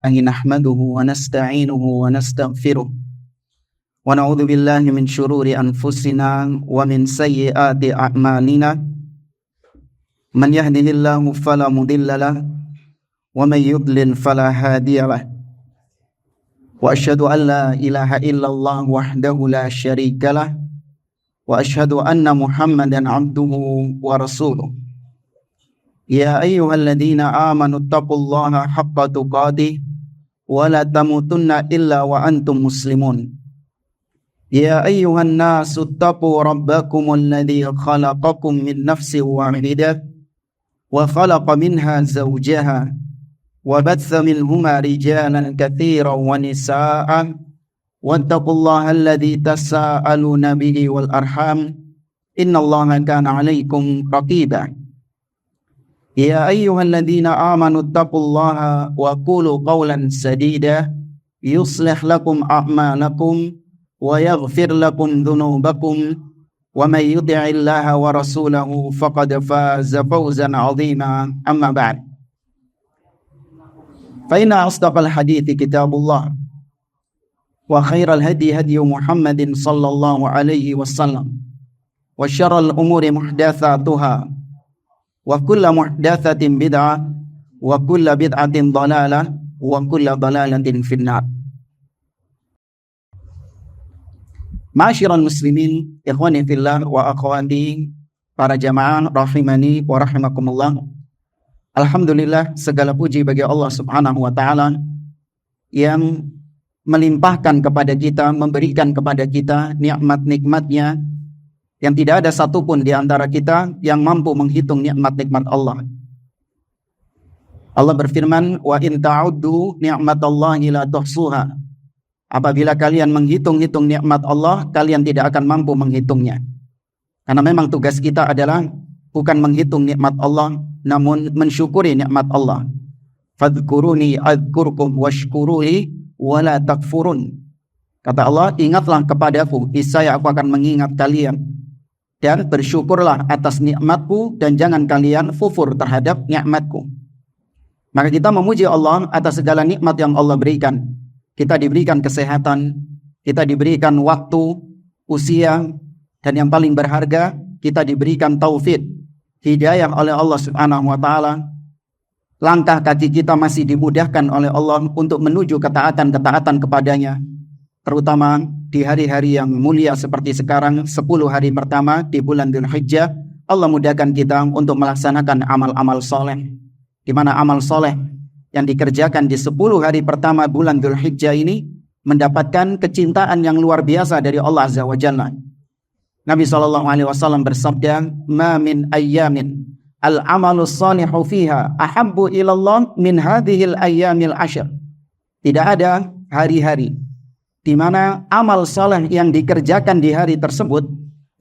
نحمده ونستعينه ونستغفره ونعوذ بالله من شرور أنفسنا ومن سيئات أعمالنا من يهده الله فلا مضل له ومن يضلل فلا هادي له وأشهد أن لا إله إلا الله وحده لا شريك له وأشهد أن محمدا عبده ورسوله يا أيها الذين آمنوا اتقوا الله حق تقاته ولا تموتن إلا وأنتم مسلمون يا أيها الناس اتقوا ربكم الذي خلقكم من نفس واحدة وخلق منها زوجها وبث منهما رجالا كثيرا ونساء واتقوا الله الذي تساءلون به والأرحام إن الله كان عليكم رقيبا يا أيها الذين آمنوا اتقوا الله وقولوا قولا سديدا يصلح لكم أعمالكم ويغفر لكم ذنوبكم ومن يطع الله ورسوله فقد فاز فوزا عظيما أما بعد فإن أصدق الحديث كتاب الله وخير الهدي هدي محمد صلى الله عليه وسلم وشر الأمور محدثاتها وكل محدثة بدعة وكل بدعة ضلالة وكل ضلالة في النار. Ma'asyiral muslimin, ikhwani fillah wa akhwati, para jamaah rahimani wa rahimakumullah. Alhamdulillah, segala puji bagi Allah Subhanahu wa taala yang melimpahkan kepada kita, memberikan kepada kita nikmat-nikmatnya yang tidak ada satupun di antara kita yang mampu menghitung nikmat-nikmat Allah. Allah berfirman, wa in ta'uddu ni'matallahi la tuhsuha. Apabila kalian menghitung-hitung nikmat Allah, kalian tidak akan mampu menghitungnya. Karena memang tugas kita adalah bukan menghitung nikmat Allah, namun mensyukuri nikmat Allah. Fadhkuruni adzkurkum washkuruli wala takfurun. Kata Allah, ingatlah kepadaku, niscaya aku akan mengingat kalian. Dan bersyukurlah atas nikmatku dan jangan kalian kufur terhadap nikmatku. Maka kita memuji Allah atas segala nikmat yang Allah berikan. Kita diberikan kesehatan, kita diberikan waktu, usia, dan yang paling berharga, kita diberikan taufik, hidayah oleh Allah Subhanahu wa taala. Langkah kaki kita masih dimudahkan oleh Allah untuk menuju ketaatan-ketaatan kepadanya. Terutama di hari-hari yang mulia seperti sekarang, 10 hari pertama di bulan Dzulhijjah, Allah mudahkan kita untuk melaksanakan amal-amal soleh. Di mana amal soleh yang dikerjakan di 10 hari pertama bulan Dzulhijjah ini mendapatkan kecintaan yang luar biasa dari Allah Azza wa Jalla. Nabi SAW bersabda, "Ma min ayyamin al-amalu salihu fiha ahabbu ilallah min hadhil ayyamil ashr." Tidak ada hari-hari di mana amal saleh yang dikerjakan di hari tersebut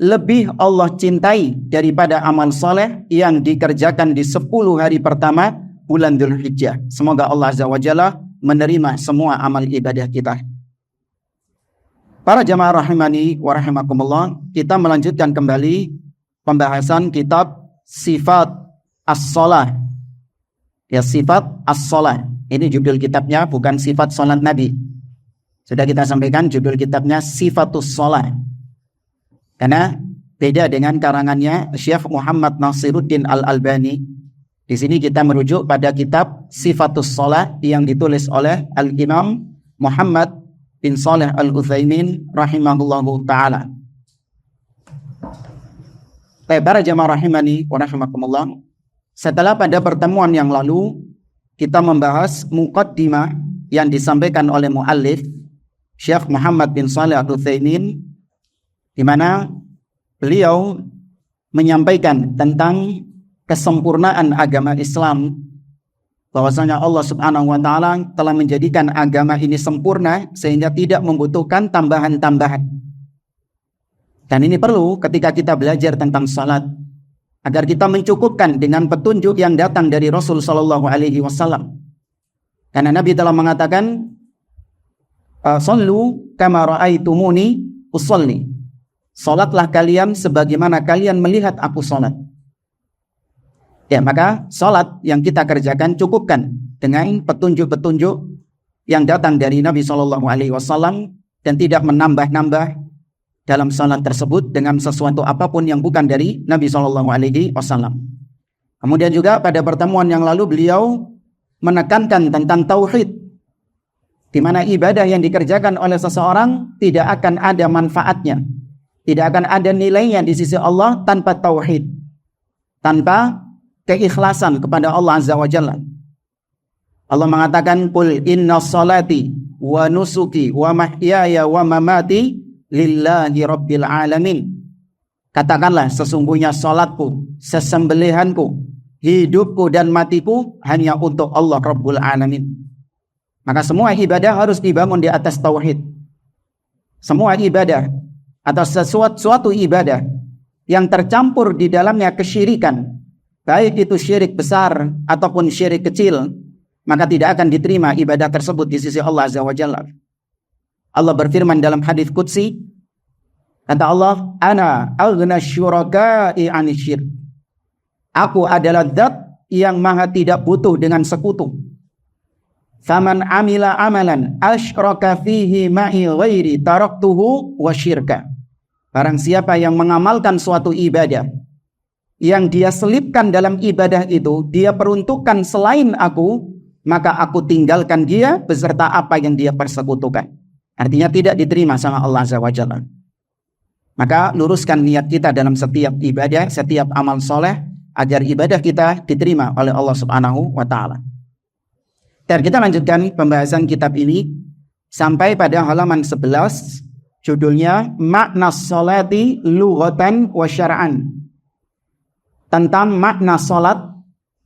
lebih Allah cintai daripada amal saleh yang dikerjakan di 10 hari pertama bulan Dzulhijjah. Semoga Allah Azza wa Jalla menerima semua amal ibadah kita. Para jamaah rahimani wa rahimakumullah, kita melanjutkan kembali pembahasan kitab Sifat As-Shalah. Ya, Sifat As-Shalah. Ini judul kitabnya, bukan sifat salat Nabi. Sudah kita sampaikan judul kitabnya Sifatus Shalah. Karena beda dengan karangannya Syekh Muhammad Nasiruddin Al-Albani. Di sini kita merujuk pada kitab Sifatus Shalah yang ditulis oleh Al-Imam Muhammad bin Shalih Al-Utsaimin rahimahullahu taala. Para jamaah rahimani wa rahimakumullah, setelah pada pertemuan yang lalu kita membahas muqaddimah yang disampaikan oleh muallif Syekh Muhammad bin Shalih Al-Utsaimin, di mana beliau menyampaikan tentang kesempurnaan agama Islam, bahwasanya Allah Subhanahu wa taala telah menjadikan agama ini sempurna sehingga tidak membutuhkan tambahan-tambahan. Dan ini perlu ketika kita belajar tentang salat, agar kita mencukupkan dengan petunjuk yang datang dari Rasul sallallahu alaihi wasallam. Karena Nabi telah mengatakan, "Shallu kama ra'aitumuni usolli." Salatlah kalian sebagaimana kalian melihat aku salat. Ya, maka salat yang kita kerjakan cukupkan dengan petunjuk-petunjuk yang datang dari Nabi SAW dan tidak menambah-nambah dalam salat tersebut dengan sesuatu apapun yang bukan dari Nabi SAW. Kemudian juga pada pertemuan yang lalu beliau menekankan tentang tauhid, di mana ibadah yang dikerjakan oleh seseorang tidak akan ada manfaatnya, tidak akan ada nilainya di sisi Allah tanpa tauhid, tanpa keikhlasan kepada Allah Azza wa Jalla. Allah mengatakan, "Qul inna salati wa nusuki wa mahyaya wa mamati lillahi rabbil alamin." Katakanlah, sesungguhnya salatku, sesembelihanku, hidupku dan matiku hanya untuk Allah Rabbul Alamin. Maka semua ibadah harus dibangun di atas tauhid. Semua ibadah atau suatu ibadah yang tercampur di dalamnya kesyirikan, baik itu syirik besar ataupun syirik kecil, maka tidak akan diterima ibadah tersebut di sisi Allah Azza wa Jalla. Allah berfirman dalam hadis qudsi, kata Allah, "Ana aghna syuraka'i 'anil syirk." Aku adalah zat yang maha tidak butuh dengan sekutu. Faman amila amalan asyraka fihi ma'i ghairi taraktuhu wa syirka. Barang siapa yang mengamalkan suatu ibadah yang dia selipkan dalam ibadah itu, dia peruntukkan selain aku, maka aku tinggalkan dia beserta apa yang dia persekutukan. Artinya tidak diterima sama Allah Azza wa Jalla. Maka luruskan niat kita dalam setiap ibadah, setiap amal soleh, agar ibadah kita diterima oleh Allah Subhanahu wa Ta'ala. Dan kita lanjutkan pembahasan kitab ini sampai pada halaman 11, judulnya Makna Sholati Lughatan wa Syar'an. Tentang makna salat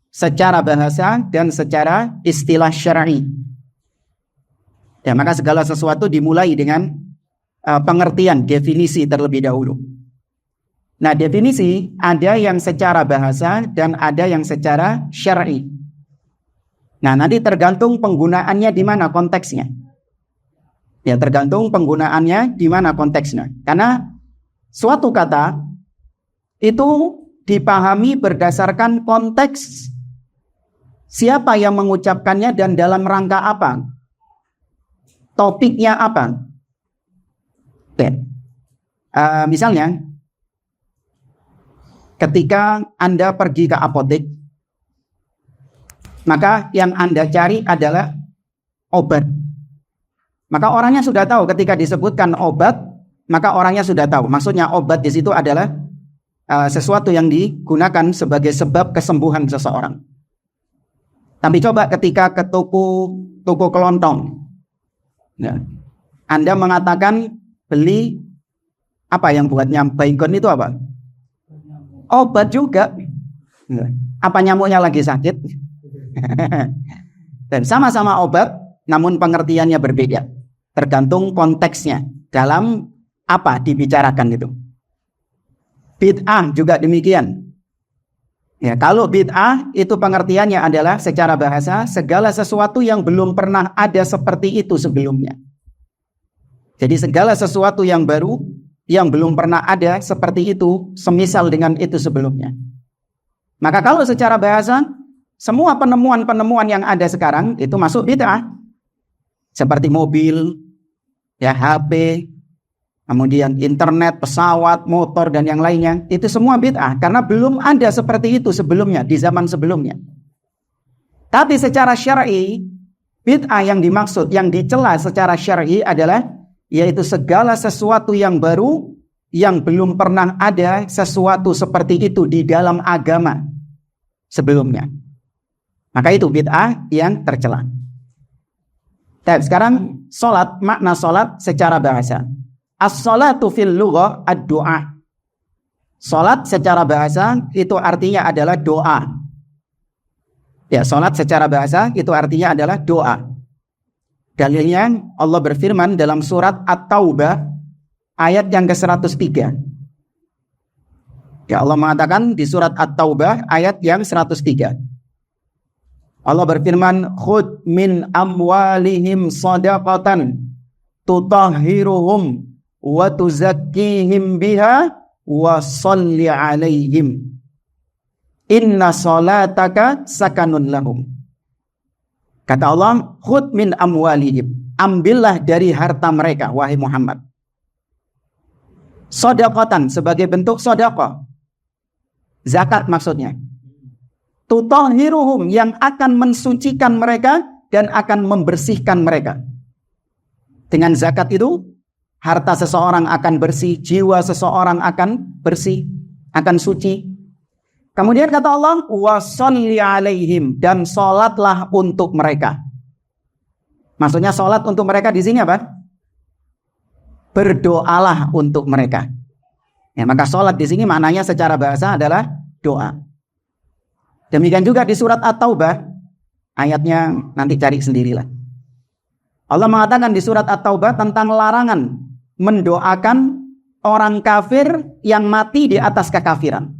secara bahasa dan secara istilah syar'i. Ya, maka segala sesuatu dimulai dengan pengertian, definisi terlebih dahulu. Nah, definisi ada yang secara bahasa dan ada yang secara syar'i. Nah, nanti tergantung penggunaannya di mana konteksnya. Ya, tergantung penggunaannya di mana konteksnya. Karena suatu kata itu dipahami berdasarkan konteks siapa yang mengucapkannya dan dalam rangka apa, topiknya apa. Misalnya ketika Anda pergi ke apotek, maka yang Anda cari adalah obat. Maka orangnya sudah tahu ketika disebutkan obat, maka orangnya sudah tahu. Maksudnya obat di situ adalah sesuatu yang digunakan sebagai sebab kesembuhan seseorang. Tapi coba ketika ke toko kelontong, ya, Anda mengatakan beli apa yang buatnya baygon itu apa? Obat juga. Apa nyamuknya lagi sakit? Dan sama-sama obat, namun pengertiannya berbeda. Tergantung konteksnya dalam apa dibicarakan itu. Bid'ah juga demikian. Ya, kalau bid'ah itu pengertiannya adalah secara bahasa segala sesuatu yang belum pernah ada seperti itu sebelumnya. Jadi segala sesuatu yang baru yang belum pernah ada seperti itu, semisal dengan itu sebelumnya. Maka kalau secara bahasa semua penemuan-penemuan yang ada sekarang itu masuk bid'ah. Seperti mobil, ya HP, kemudian internet, pesawat, motor, dan yang lainnya. Itu semua bid'ah. Karena belum ada seperti itu sebelumnya, di zaman sebelumnya. Tapi secara syar'i, bid'ah yang dimaksud, yang dicela secara syar'i adalah, yaitu segala sesuatu yang baru, yang belum pernah ada sesuatu seperti itu di dalam agama sebelumnya. Maka itu bid'ah yang tercela. Sekarang salat, makna salat secara bahasa. As-salatu fil lughah ad-du'a. Salat secara bahasa itu artinya adalah doa. Ya, salat secara bahasa itu artinya adalah doa. Dalilnya Allah berfirman dalam surat At-Taubah ayat yang ke-103. Ya, Allah mengatakan di surat At-Taubah ayat yang 103. Allah berfirman, "Khudh min amwalihim shadaqatan tutahhiruhum wa tuzakkihim biha wa sholli 'alaihim. Inna salataka sakanun lahum." Kata Allah, khud min amwalihim, ambillah dari harta mereka, wahai Muhammad. Shadaqatan, sebagai bentuk sedekah. Zakat maksudnya. Tutahhiruhum, yang akan mensucikan mereka dan akan membersihkan mereka. Dengan zakat itu, harta seseorang akan bersih, jiwa seseorang akan bersih, akan suci. Kemudian kata Allah, wasalli alaihim, dan sholatlah untuk mereka. Maksudnya sholat untuk mereka di sini apa? Berdoalah untuk mereka. Ya, maka sholat di sini maknanya secara bahasa adalah doa. Demikian juga di surat At-Taubah, ayatnya nanti cari sendirilah. Allah mengatakan di surat At-Taubah tentang larangan mendoakan orang kafir yang mati di atas kekafiran.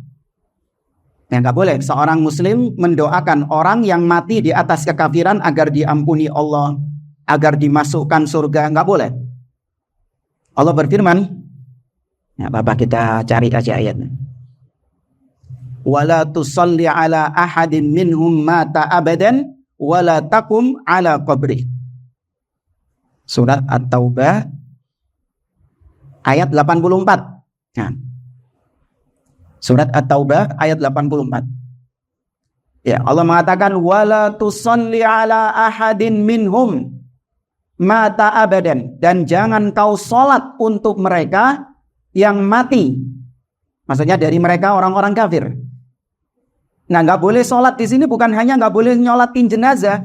Ya, nggak boleh seorang muslim mendoakan orang yang mati di atas kekafiran agar diampuni Allah, agar dimasukkan surga, nggak boleh. Allah berfirman, ya Bapak kita cari aja ayatnya. Wala tusalli ala ahadin minhum mata abadan wala taqum ala qabri. Surat At-Taubah ayat 84. Nah, surat At-Taubah ayat 84. Ya, Allah mengatakan wala tusalli ala ahadin minhum mata abadan, dan jangan kau salat untuk mereka yang mati. Maksudnya dari mereka orang-orang kafir. Nah, nggak boleh salat di sini bukan hanya nggak boleh nyolatin jenazah,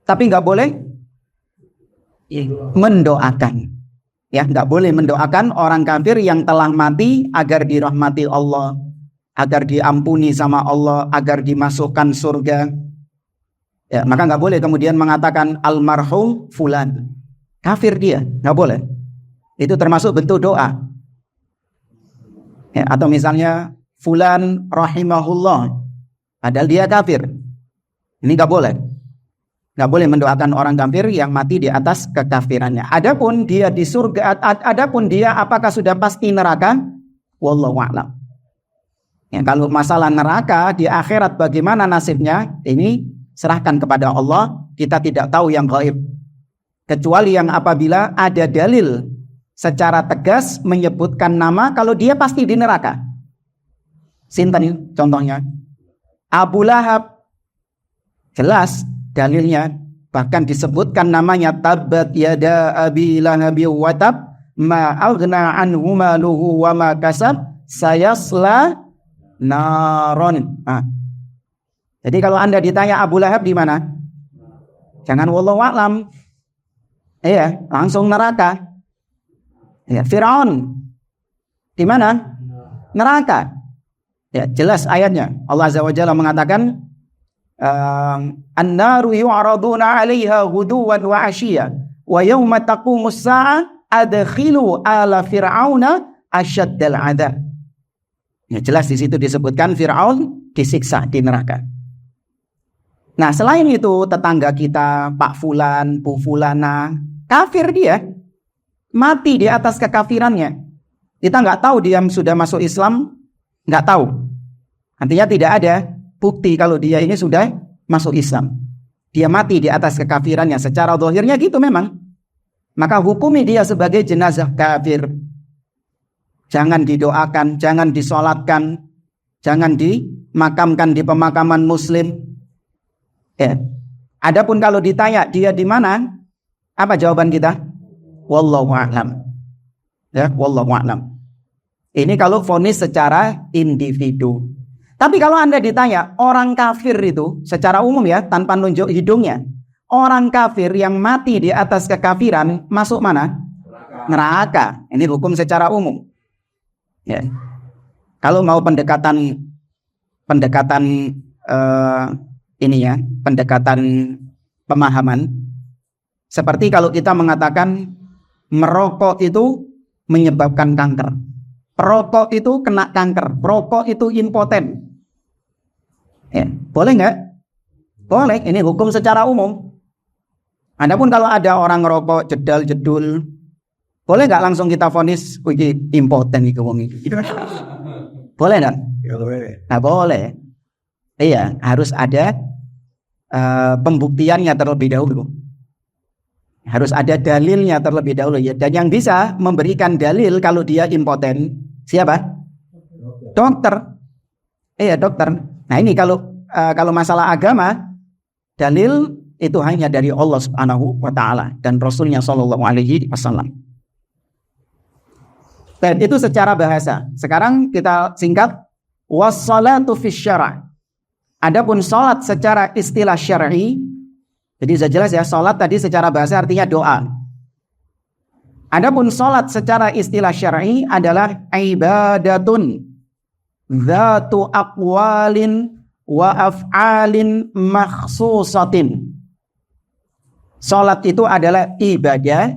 tapi nggak boleh mendoakan. Ya, nggak boleh mendoakan orang kafir yang telah mati agar dirahmati Allah, agar diampuni sama Allah, agar dimasukkan surga. Ya, maka nggak boleh kemudian mengatakan almarhum fulan, kafir dia, nggak boleh. Itu termasuk bentuk doa. Ya, atau misalnya fulan rahimahullah, padahal dia kafir. Ini nggak boleh. Nggak boleh mendoakan orang kafir yang mati di atas kekafirannya. Adapun dia di surga, adapun dia apakah sudah pasti neraka? Wallahu a'lam. Ya, kalau masalah neraka di akhirat bagaimana nasibnya? Ini serahkan kepada Allah. Kita tidak tahu yang gaib. Kecuali yang apabila ada dalil secara tegas menyebutkan nama kalau dia pasti di neraka. Sinten ini contohnya? Abu Lahab. Jelas dalilnya, bahkan disebutkan namanya, tabbat yada abi lahabi wa tab ma aghna anhu maluhu wa ma kasab sayasla naron. Jadi kalau Anda ditanya Abu Lahab di mana? Jangan wallahu a'lam. Iya, langsung neraka. Ya, Firaun di mana? Neraka. Ya, jelas ayatnya. Allah Azza wa Jalla mengatakan an-naru yu'raduna 'alaiha ghuduwan wa 'ashiyya wa yawma taqumus sa'ah adkhilu ala fir'auna asyaddal 'adzab. Ya, jelas di situ disebutkan Firaun disiksa di neraka. Nah, selain itu tetangga kita, Pak Fulan, Bu Fulana, kafir dia, mati di atas kekafirannya. Kita nggak tahu dia sudah masuk Islam, nggak tahu. Artinya tidak ada bukti kalau dia ini sudah masuk Islam. Dia mati di atas kekafirannya. Secara zahirnya gitu memang. Maka hukumi dia sebagai jenazah kafir. Jangan didoakan, jangan disolatkan, jangan dimakamkan di pemakaman muslim. Ya. Adapun kalau ditanya dia di mana, apa jawaban kita? Wallahu a'lam. Ya, wallahu a'lam. Ini kalau vonis secara individu. Tapi kalau Anda ditanya orang kafir itu secara umum ya, tanpa nunjuk hidungnya, orang kafir yang mati di atas kekafiran masuk mana? Neraka. Ini hukum secara umum. Ya. Kalau mau pendekatan ini ya, pendekatan pemahaman, seperti kalau kita mengatakan merokok itu menyebabkan kanker, perokok itu kena kanker, perokok itu impoten. Ya, boleh nggak? Boleh, ini hukum secara umum. Adapun kalau ada orang ngerokok jedal-jedul, boleh nggak langsung kita vonis wih impoten iki wong iki? Boleh nggak? Ya boleh. Nah, boleh. Iya, harus ada pembuktiannya terlebih dahulu. Harus ada dalilnya terlebih dahulu ya. Dan yang bisa memberikan dalil kalau dia impoten siapa? Dokter. Iya, dokter. Nah, ini kalau masalah agama, dalil itu hanya dari Allah Subhanahu wa taala dan Rasulnya sallallahu alaihi wasallam. Dan itu secara bahasa. Sekarang kita singkat, was-salatu fi syara'. Adapun salat secara istilah syar'i, jadi sudah jelas ya, salat tadi secara bahasa artinya doa. Adapun salat secara istilah syar'i adalah ibadatun dzatu aqwalin wa af'alin makhsusatin. Salat itu adalah ibadah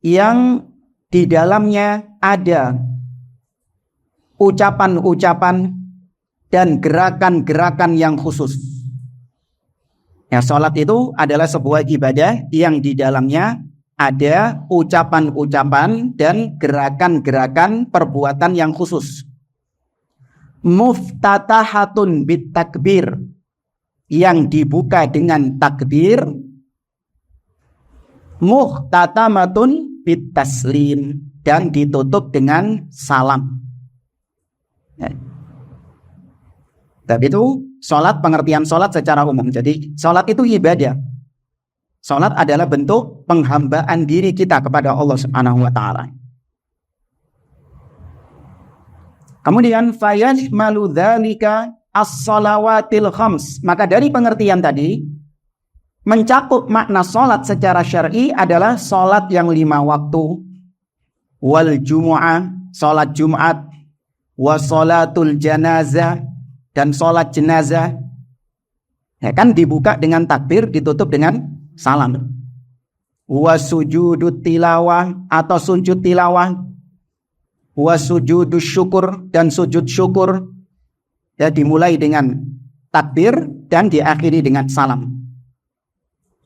yang di dalamnya ada ucapan-ucapan dan gerakan-gerakan yang khusus. Ya, salat itu adalah sebuah ibadah yang di dalamnya ada ucapan-ucapan dan gerakan-gerakan perbuatan yang khusus. Muftatahatun bit takbir, yang dibuka dengan takbir. Muhtatamatun bit taslim, dan ditutup dengan salam. Ya. Tapi itu salat, pengertian salat secara umum. Jadi salat itu ibadah. Salat adalah bentuk penghambaan diri kita kepada Allah Subhanahu wa taala. Kemudian fayashmalu dzalika as-shalawatil khams. Maka dari pengertian tadi mencakup makna salat secara syar'i adalah salat yang 5 waktu, wal jumu'ah, salat Jumat, wa salatul janazah, dan salat jenazah. Ya kan, dibuka dengan takbir, ditutup dengan salam. Wa sujudut tilawah, atau sujud tilawah, wa sujudus syukur, dan sujud syukur. Ya, dimulai dengan takbir dan diakhiri dengan salam.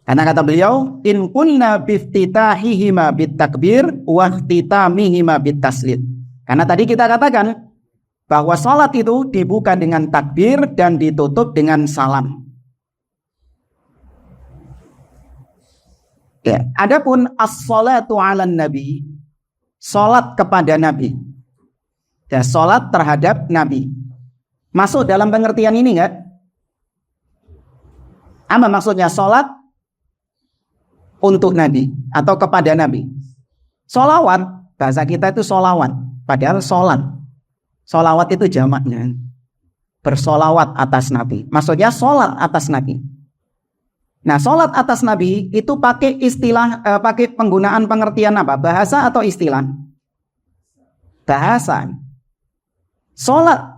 Karena kata beliau, in kunna biftitahihima bit takbir wa ihtitamihima bit taslim. Karena tadi kita katakan bahwa salat itu dibuka dengan takbir dan ditutup dengan salam. Ya, adapun as-salatu 'alan nabi, salat kepada nabi. Ya, salat terhadap nabi. Masuk dalam pengertian ini enggak? Apa maksudnya salat untuk nabi atau kepada nabi? Solawat, bahasa kita itu solawat, padahal salat. Solawat itu jamaknya. Bersolawat atas nabi. Maksudnya solat atas nabi. Nah, solat atas nabi itu pakai istilah, pakai penggunaan pengertian apa? Bahasa atau istilah? Bahasa. Solat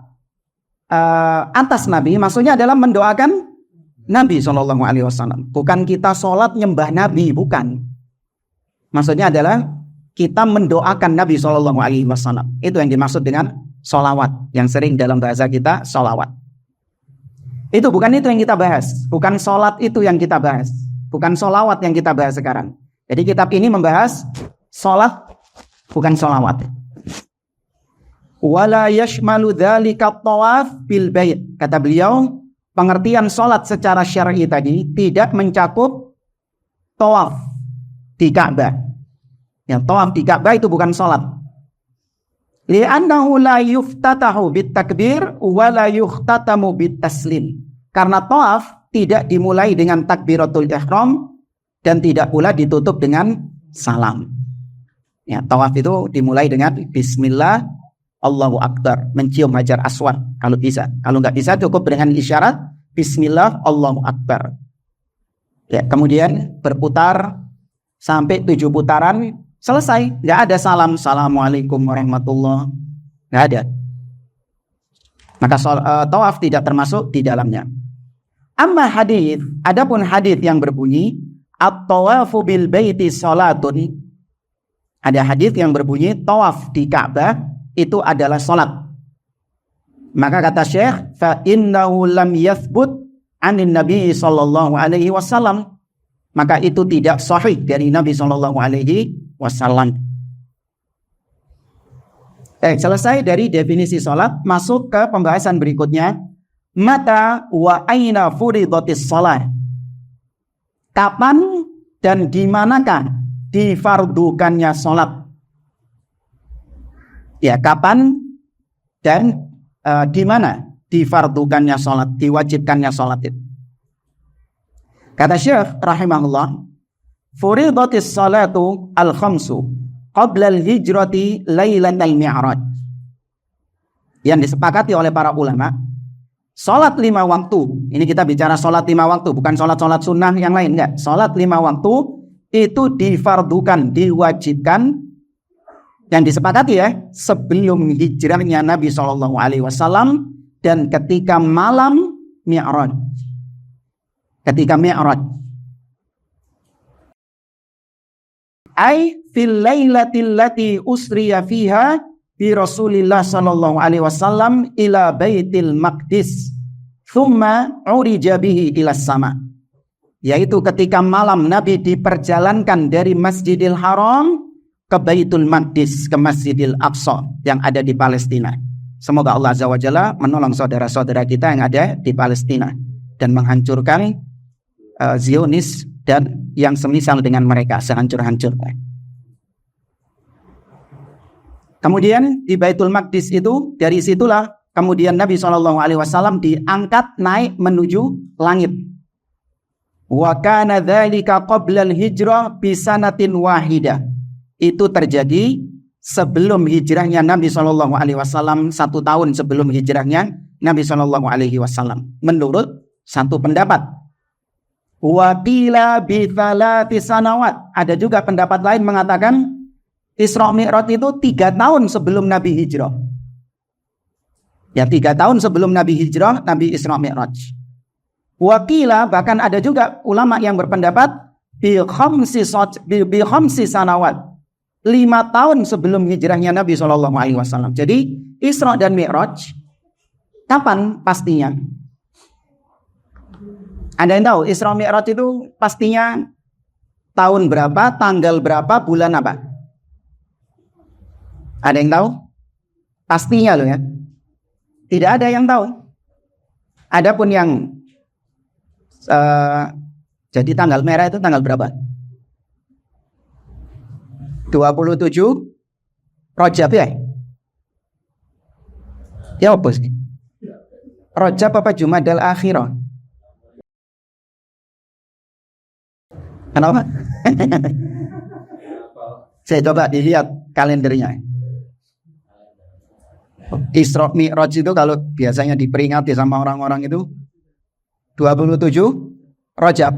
atas nabi maksudnya adalah mendoakan Nabi SAW. Bukan kita solat nyembah nabi, bukan. Maksudnya adalah kita mendoakan Nabi SAW. Itu yang dimaksud dengan solawat, yang sering dalam bahasa kita solawat. Itu bukan itu yang kita bahas. Bukan solat itu yang kita bahas. Bukan solawat yang kita bahas sekarang. Jadi kitab ini membahas solat, bukan solawat. Wala yashmalu dzalika tawaf bil bait. Kata beliau, pengertian solat secara syar'i tadi tidak mencakup tawaf di Ka'bah. Ya, tawaf di Ka'bah itu bukan solat. Li'annahu la yuftatahu bit takbir wa la yuhtatamu bit taslim. Karena tawaf tidak dimulai dengan takbiratul ihram dan tidak pula ditutup dengan salam. Ya, tawaf itu dimulai dengan bismillah, Allahu akbar, mencium hajar aswad kalau bisa. Kalau nggak bisa cukup dengan isyarat bismillah, Allahu akbar. Ya, kemudian berputar sampai 7 putaran. Selesai, nggak ada salam, assalamualaikum warahmatullah, nggak ada. Maka tawaf tidak termasuk di dalamnya. Amma hadits, adapun hadits yang berbunyi at-tawafu bil baiti salatun. Ada hadits yang berbunyi tawaf di Ka'bah itu adalah salat. Maka kata Syekh, fa innahu lam yathbut anin Nabi sallallahu alaihi wasallam. Maka itu tidak sahih dari Nabi sallallahu alaihi wasallam. Selesai dari definisi salat, masuk ke pembahasan berikutnya. Mata wa aina furidatis salat. kapan dan di manakah difardukannya sholat? Ya, kapan dan di mana difardukannya sholat, diwajibkannya sholat itu? Kata Syekh rahimahullah, furidatis salatu al-khamsu qabla al-hijrati lailatal mi'raj. Yang disepakati oleh para ulama, sholat 5 waktu, ini kita bicara sholat 5 waktu, bukan sholat-sholat sunnah yang lain, enggak. Sholat 5 waktu itu difardukan, diwajibkan, yang disepakati ya, sebelum hijrahnya Nabi SAW dan ketika malam Mi'raj. Ketika Mi'raj. Ai fil lailatil lati usriya fiha bi Rasulillah sallallahu alaihi wasallam ila Baitil Maqdis thumma urija bihi ila sama, yaitu ketika malam Nabi diperjalankan dari Masjidil Haram ke Baitul Maqdis, ke Masjidil Aqsa yang ada di Palestina. Semoga Allah Azza wa Jalla menolong saudara-saudara kita yang ada di Palestina dan menghancurkan Zionis dan yang semisal dengan mereka sehancur-hancurnya. Kemudian di Baitul Maqdis itu, dari situlah kemudian Nabi SAW diangkat naik menuju langit. Wa kana dzalika qabla al-hijrah bi sanatin wahidah. Itu terjadi sebelum hijrahnya Nabi SAW, 1 tahun sebelum hijrahnya Nabi SAW. Menurut satu pendapat. Wa qila bi tsalati sanawat. Ada juga pendapat lain mengatakan Isra Mi'raj itu 3 tahun sebelum Nabi hijrah. Ya, 3 tahun sebelum Nabi hijrah, Nabi Isra Mi'raj. Wakila, bahkan ada juga ulama yang berpendapat bi khamsi sanawat. 5 tahun sebelum hijrahnya Nabi SAW. Jadi Isra dan Mi'raj kapan pastinya? Ada yang tahu Isra Mi'raj itu pastinya tahun berapa, tanggal berapa, bulan apa? Ada yang tahu? Pastinya loh ya. Tidak ada yang tahu. Adapun yang jadi tanggal merah itu tanggal berapa? 27 Rajab ya? Ya apa sih? Rajab apa Jumadal Akhirah? Kenapa? Saya coba dilihat kalendernya. Isra Mi'raj itu kalau biasanya diperingati sama orang-orang itu 27 Rajab.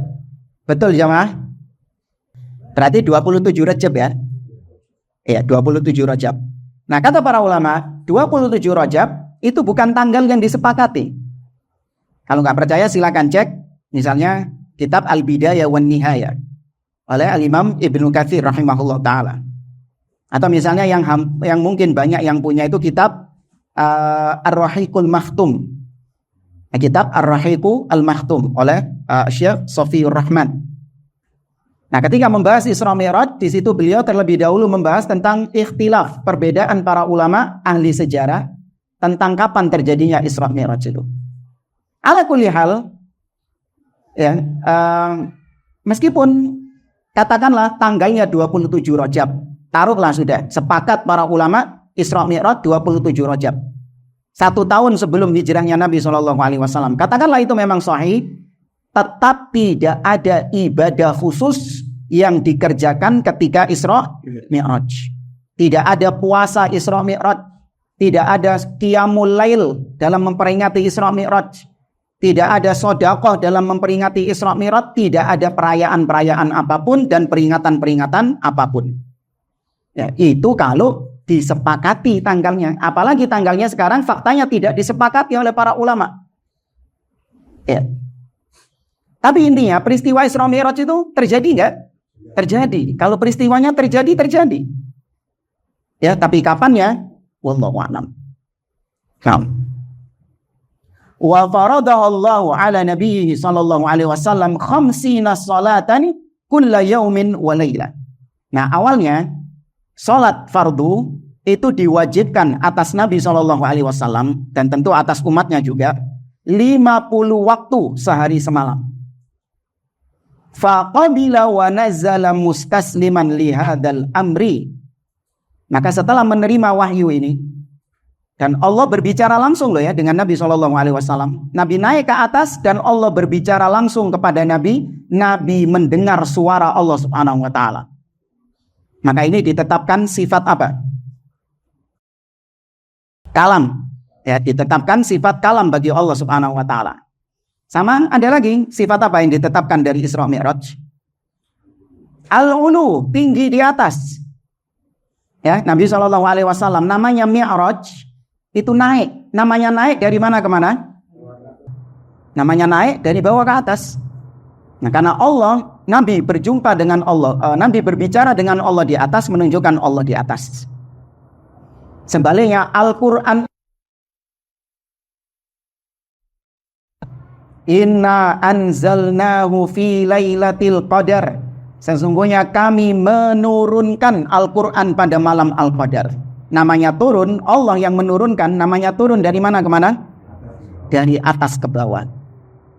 Betul jamaah? Berarti 27 Rajab ya? Iya, 27 Rajab. Nah, kata para ulama, 27 Rajab itu bukan tanggal yang disepakati. Kalau nggak percaya silakan cek misalnya kitab Al-Bidayah wan Nihayah oleh Al-Imam Ibnu Katsir rahimahullah taala. Atau misalnya yang mungkin banyak yang punya itu kitab Ar-Rahiqul Makhtum. Kitab Ar-Rahiqul Makhtum oleh Syekh Safiyur Rahman. Nah, ketika membahas Isra Mi'raj, di situ beliau terlebih dahulu membahas tentang ikhtilaf, perbedaan para ulama ahli sejarah tentang kapan terjadinya Isra Mi'raj itu. Ala kulli hal, ya, meskipun katakanlah tanggalnya 27 Rajab, taruhlah sudah sepakat para ulama Isra Mi'raj 27 Rajab. 1 tahun sebelum hijrahnya Nabi SAW. Katakanlah itu memang sahih, tetap tidak ada ibadah khusus yang dikerjakan ketika Isra Mi'raj. Tidak ada puasa Isra Mi'raj, tidak ada qiyamul lail dalam memperingati Isra Mi'raj, tidak ada sedekah dalam memperingati Isra Mi'raj, tidak ada perayaan-perayaan apapun dan peringatan-peringatan apapun. Ya, itu kalau disepakati tanggalnya. Apalagi tanggalnya sekarang faktanya tidak disepakati oleh para ulama. Ya. Tapi intinya peristiwa Isra Mi'raj itu terjadi enggak? Terjadi. Kalau peristiwanya terjadi, terjadi. Ya, tapi kapannya? Wallahu a'lam. Wa faradahallahu ala nabiyhi sallallahu alaihi wasallam 50 salatan kulla yaumin wa laila. Nah, awalnya salat fardu itu diwajibkan atas Nabi SAW dan tentu atas umatnya juga 50 waktu sehari semalam. Faqabila wa nazala mustasliman li hadzal amri. Maka setelah menerima wahyu ini, dan Allah berbicara langsung loh ya dengan Nabi SAW. Nabi naik ke atas dan Allah berbicara langsung kepada Nabi. Nabi mendengar suara Allah Subhanahu wa taala. Maka ini ditetapkan sifat apa? Kalam. Ya, ditetapkan sifat kalam bagi Allah Subhanahu wa taala. Sama ada lagi sifat apa yang ditetapkan dari Isra Mi'raj? Al-ulu, tinggi di atas. Ya, Nabi SAW namanya Mi'raj itu naik. Namanya naik dari mana ke mana? Namanya naik dari bawah ke atas. Nah, karena Allah, Nabi berjumpa dengan Allah, Nabi berbicara dengan Allah di atas, menunjukkan Allah di atas. Sebaliknya Al-Quran, Inna anzalnahu fi lailatul qadar. Sesungguhnya kami menurunkan Al-Quran pada malam Al-Qadar. Namanya turun, Allah yang menurunkan. Namanya turun dari mana ke mana? Dari atas ke bawah.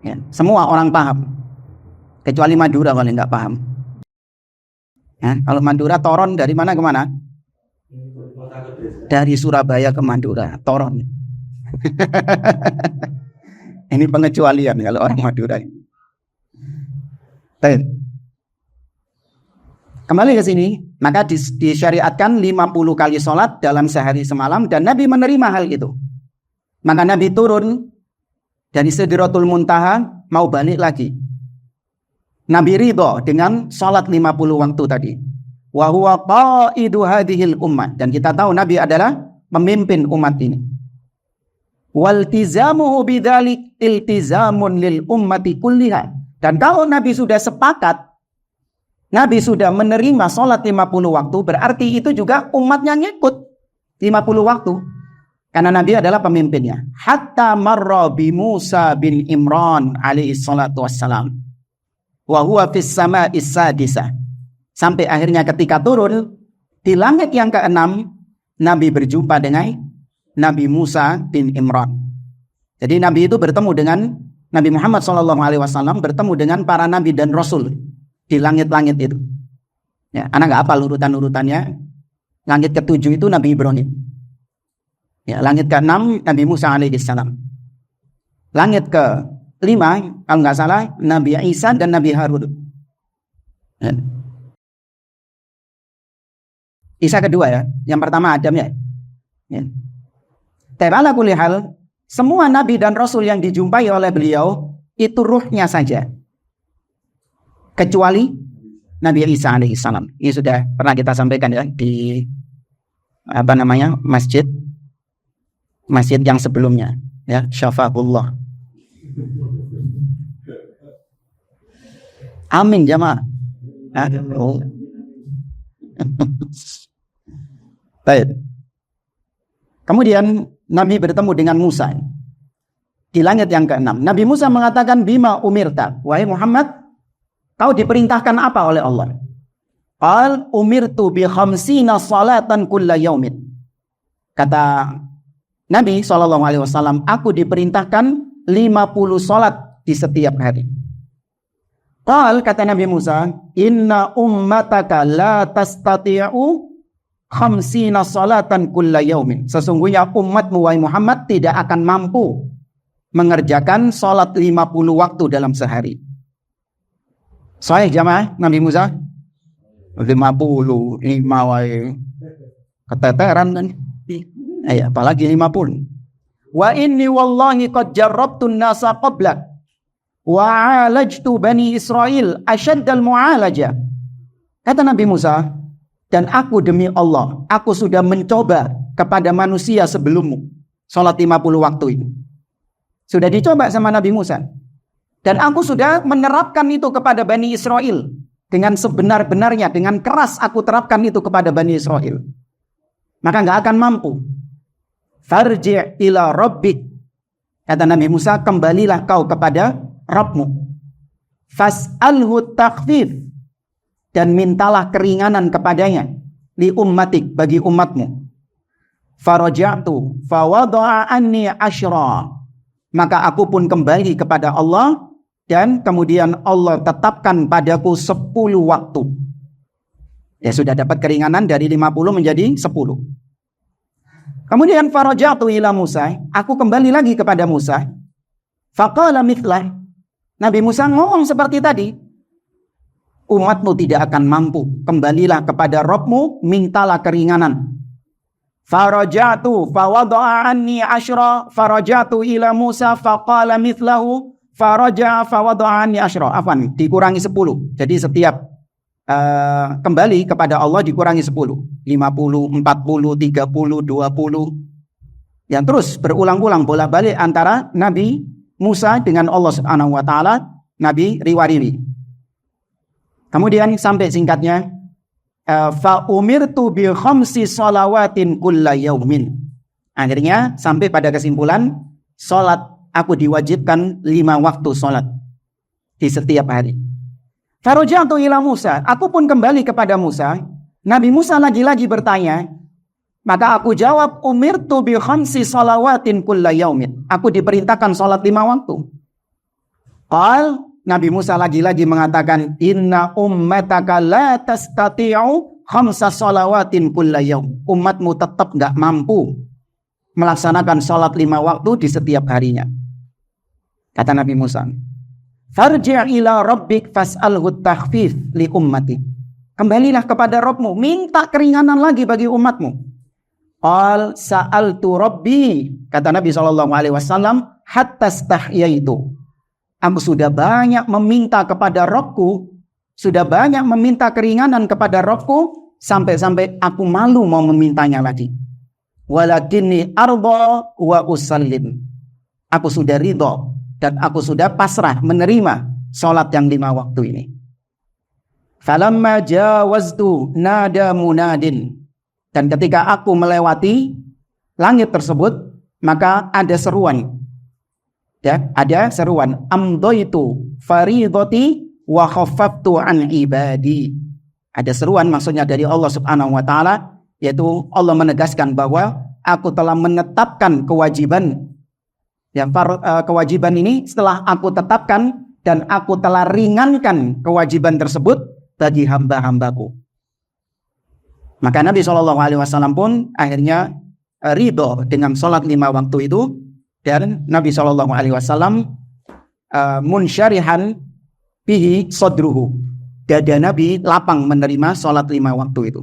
Ya, semua orang paham. Kecuali Madura kalau nggak paham. Ya, kalau Madura toron dari mana ke mana? Dari Surabaya ke Madura, toron. Ini pengecualian kalau orang Madura. Kembali ke sini, maka disyariatkan 50 kali sholat dalam sehari semalam, dan Nabi menerima hal itu. Maka Nabi turun dari Sidratul Muntaha, mau balik lagi. Nabi ridho dengan sholat 50 waktu tadi. Wa huwa qaidu hadhil ummah, dan kita tahu Nabi adalah pemimpin umat ini. Waltizamuhu bidzalik iltizamun lil ummati kulliha. Dan kalau Nabi sudah sepakat, Nabi sudah menerima sholat 50 waktu, berarti itu juga umatnya ngikut 50 waktu. Karena Nabi adalah pemimpinnya. Hatta marra bi Musa bin Imran alaihi salatu wassalam. Wa huwa fis sama'is sadisah. Sampai akhirnya ketika turun di langit yang ke-6, Nabi berjumpa dengan Nabi Musa bin Imran. Jadi Nabi itu bertemu dengan Nabi Muhammad SAW, bertemu dengan para Nabi dan Rasul di langit-langit itu. Ya, anak nggak hafal urutan-urutannya. Langit ke-7 itu Nabi Ibrahim. Ya, langit ke-6 Nabi Musa alaihissalam. Langit ke-5 kalau nggak salah Nabi Isa dan Nabi Harun. Ya. Isa kedua ya. Yang pertama Adam ya. Ya. Tapi ala kulli hal, semua Nabi dan Rasul yang dijumpai oleh beliau itu ruhnya saja. Kecuali Nabi Isa alaihissalam. Ini sudah pernah kita sampaikan ya di masjid yang sebelumnya ya, syafa'ullah. Amin jamaah. Baik. Kemudian Nabi bertemu dengan Musa di langit yang ke-6. Nabi Musa mengatakan, bima umirta, wahai Muhammad, kau diperintahkan apa oleh Allah? Qal umirtu bi khamsina salatan kulla yaumin. Kata Nabi SAW, aku diperintahkan 50 salat di setiap hari. Qal, kata Nabi Musa, inna ummataka la tastati'u khamsina salatan kulla yaumin. Sesungguhnya umatmu wahai Muhammad tidak akan mampu mengerjakan salat 50 waktu dalam sehari. Sahih jamaah Nabi Musa? 50 wahai. Keteteran kan? Apalagi 50. Wa inni wallahi qad jarrabtu an-nasa qablak wa 'alajtu bani Israil ashaddal mu'alaja. Kata Nabi Musa, dan aku demi Allah, aku sudah mencoba kepada manusia sebelummu. Salat 50 waktu itu sudah dicoba sama Nabi Musa. Dan aku sudah menerapkan itu kepada Bani Israel. Dengan sebenar-benarnya, dengan keras aku terapkan itu kepada Bani Israel. Maka gak akan mampu. Farji' ila rabbik. Kata Nabi Musa, kembalilah kau kepada Rabbmu. Fas'alhu takhfif. Dan mintalah keringanan kepadanya li ummatik, bagi umatmu. Faraja'tu fawada'a anni asyra. Maka aku pun kembali kepada Allah dan kemudian Allah tetapkan padaku 10 waktu. Ya sudah dapat keringanan dari 50 menjadi 10. Kemudian farajatu ila Musa, aku kembali lagi kepada Musa. Faqala mithlah. Nabi Musa ngomong seperti tadi. Umatmu tidak akan mampu. Kembalilah kepada Rabbmu, mintalah keringanan. Farajatu fawadha'a anni 10. Farajatu ila Musa faqala mithlahu. Faraja'a fawadha'a anni 10. Afwan, dikurangi 10. Jadi setiap kembali kepada Allah dikurangi 10. 50, 40, 30, 20. Yang terus berulang-ulang bolak-balik antara Nabi Musa dengan Allah Subhanahu wa taala, Nabi riwariwi. Kemudian sampai singkatnya fa umirtu bi khamsi shalawatin kulla yaumin. Akhirnya sampai pada kesimpulan salat aku diwajibkan 5 waktu salat di setiap hari. Farajatu ila Musa, aku pun kembali kepada Musa. Nabi Musa lagi-lagi bertanya, maka aku jawab umirtu bi khamsi shalawatin kulla yaumin. Aku diperintahkan salat 5 waktu. Qal, Nabi Musa lagi-lagi mengatakan, inna ummataka la tastati'u khamsa shalawatin kulla yaum. Umatmu tetap enggak mampu melaksanakan salat 5 waktu di setiap harinya. Kata Nabi Musa, farji' ila rabbik fas'alhu takhfif li ummati. Kembalilah kepada Rabbmu, minta keringanan lagi bagi umatmu. Qal sa'altu rabbi, kata Nabi SAW, hatta stahyaitu. Aku sudah banyak meminta kepada Rabbku, sudah banyak meminta keringanan kepada Rabbku, sampai-sampai aku malu mau memintanya lagi. Walakinni arda wa usallim. Aku sudah ridho dan aku sudah pasrah menerima salat yang 5 waktu ini. Falamma jawaztu nada munadin. Dan ketika aku melewati langit tersebut, maka ada seruan. Ya, ada seruan. Amdaitu faridati wa khaffaftu an ibadi. Ada seruan maksudnya dari Allah Subhanahu wa taala, yaitu Allah menegaskan bahwa aku telah menetapkan kewajiban. Ya, kewajiban ini setelah aku tetapkan dan aku telah ringankan kewajiban tersebut bagi hamba-hambaku. Maka Nabi SAW pun akhirnya ridho dengan sholat 5 waktu itu, dan Nabi SAW munsyarihan bihi sodruhu. Dada Nabi lapang menerima sholat 5 waktu itu.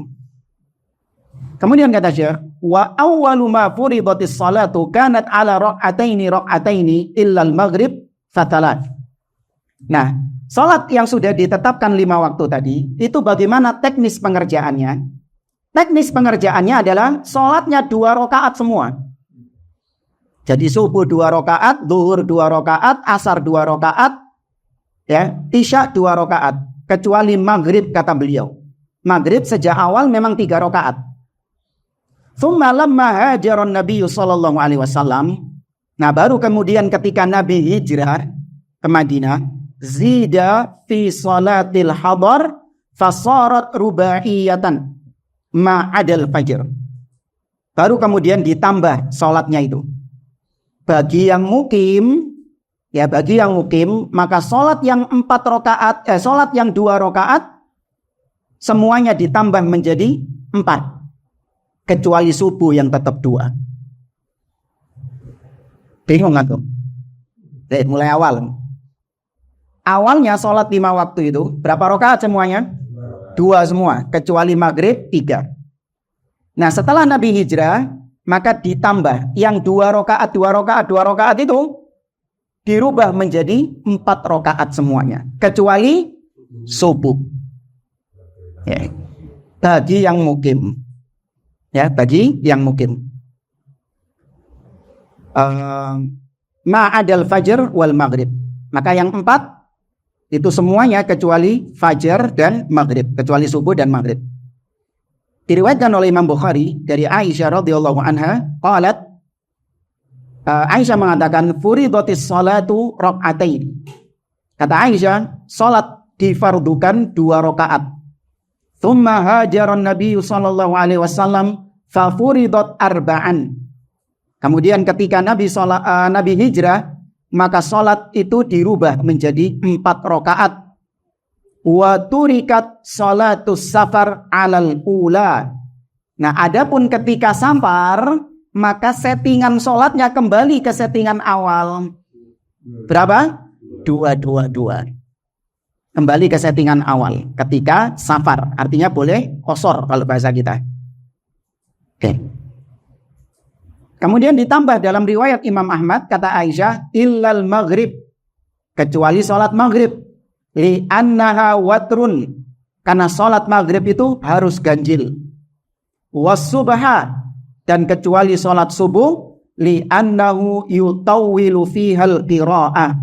Kemudian kata Syekh, wa awwalu ma furidatis salatu kanat ala raq'ataini illa al-maghrib fatalat. Nah, salat yang sudah ditetapkan 5 waktu tadi, itu bagaimana teknis pengerjaannya? Teknis pengerjaannya adalah salatnya 2 rakaat semua. Jadi subuh 2 rakaat, zuhur 2 rakaat, asar 2 rakaat, ya, isya 2 rakaat. Kecuali maghrib kata beliau. Maghrib sejak awal memang 3 rakaat. Tsumma lamma hajaran Nabi sallallahu alaihi wasallam. Nah, baru kemudian ketika Nabi hijrah ke Madinah, zida fi salatil hadar fasarat rubaiyatan ma'adal fajr. Baru kemudian ditambah salatnya itu. Bagi yang mukim, ya bagi yang mukim, maka salat yang 4 rakaat, salat yang 2 rakaat semuanya ditambah menjadi 4. Kecuali subuh yang tetap 2. Bingung nggak tuh? Mulai awal. Awalnya salat 5 waktu itu berapa rakaat semuanya? 2 semua, kecuali maghrib 3. Nah, setelah Nabi hijrah, maka ditambah yang 2 rakaat itu dirubah menjadi 4 rakaat semuanya, kecuali subuh. Ya. Bagi yang mukim. Ya, bagi yang mukim. Ma'adal fajr wal maghrib. Maka yang 4 itu semuanya kecuali fajar dan maghrib, kecuali subuh dan maghrib. Diriwayatkan oleh Imam Bukhari dari Aisyah radhiyallahu anha, qalat, Aisyah mengatakan furidatis salatu raq'atain. Kata Aisyah, salat difardukan 2 rakaat. Tsumma hajaran Nabi sallallahu alaihi wasallam fa furidat arba'an. Kemudian ketika Nabi hijrah, maka sholat itu dirubah menjadi 4 rakaat. Wa turikat sholatus safar alal ula. Nah, adapun ketika safar, maka settingan sholatnya kembali ke settingan awal. Berapa? 2. Kembali ke settingan awal ketika safar. Artinya boleh qasar kalau bahasa kita. Oke. Kemudian ditambah dalam riwayat Imam Ahmad, kata Aisyah, illal maghrib, kecuali sholat maghrib, li annaha watrun, karena sholat maghrib itu harus ganjil, was subha, dan kecuali sholat subuh, li annahu yutawwilu fihal qira'ah,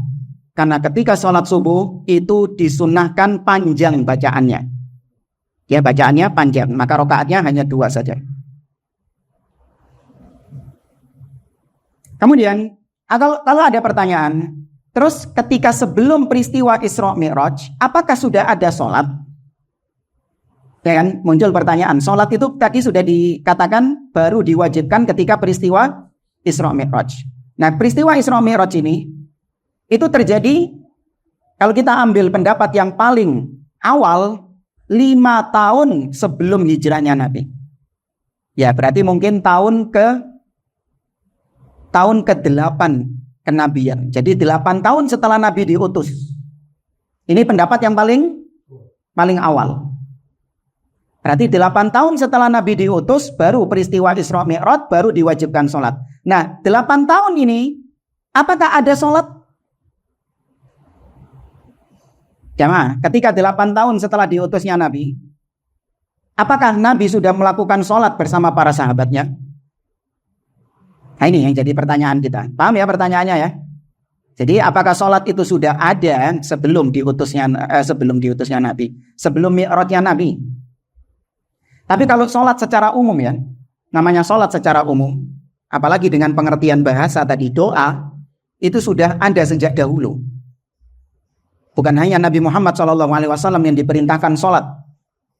karena ketika sholat subuh itu disunnahkan panjang bacaannya. Ya, bacaannya panjang, maka rakaatnya hanya 2 saja. Kemudian, kalau ada pertanyaan, terus ketika sebelum peristiwa Isra Mi'raj, apakah sudah ada sholat? Ya kan? Muncul pertanyaan, sholat itu tadi sudah dikatakan baru diwajibkan ketika peristiwa Isra Mi'raj. Nah, peristiwa Isra Mi'raj ini, itu terjadi, kalau kita ambil pendapat yang paling awal, 5 tahun sebelum hijrahnya Nabi. Ya, berarti mungkin tahun ke-8 kenabian. Jadi 8 tahun setelah Nabi diutus. Ini pendapat yang paling awal. Berarti 8 tahun setelah Nabi diutus, baru peristiwa Isra Mi'raj, baru diwajibkan sholat. Nah, 8 tahun ini, apakah ada sholat? Jamaah, ketika 8 tahun setelah diutusnya Nabi, apakah Nabi sudah melakukan sholat bersama para sahabatnya? Nah, ini yang jadi pertanyaan kita. Paham ya pertanyaannya ya? Jadi apakah sholat itu sudah ada sebelum diutusnya Nabi, sebelum Mi'rajnya Nabi? Tapi kalau sholat secara umum ya, namanya sholat secara umum, apalagi dengan pengertian bahasa tadi doa, itu sudah ada sejak dahulu. Bukan hanya Nabi Muhammad SAW yang diperintahkan sholat.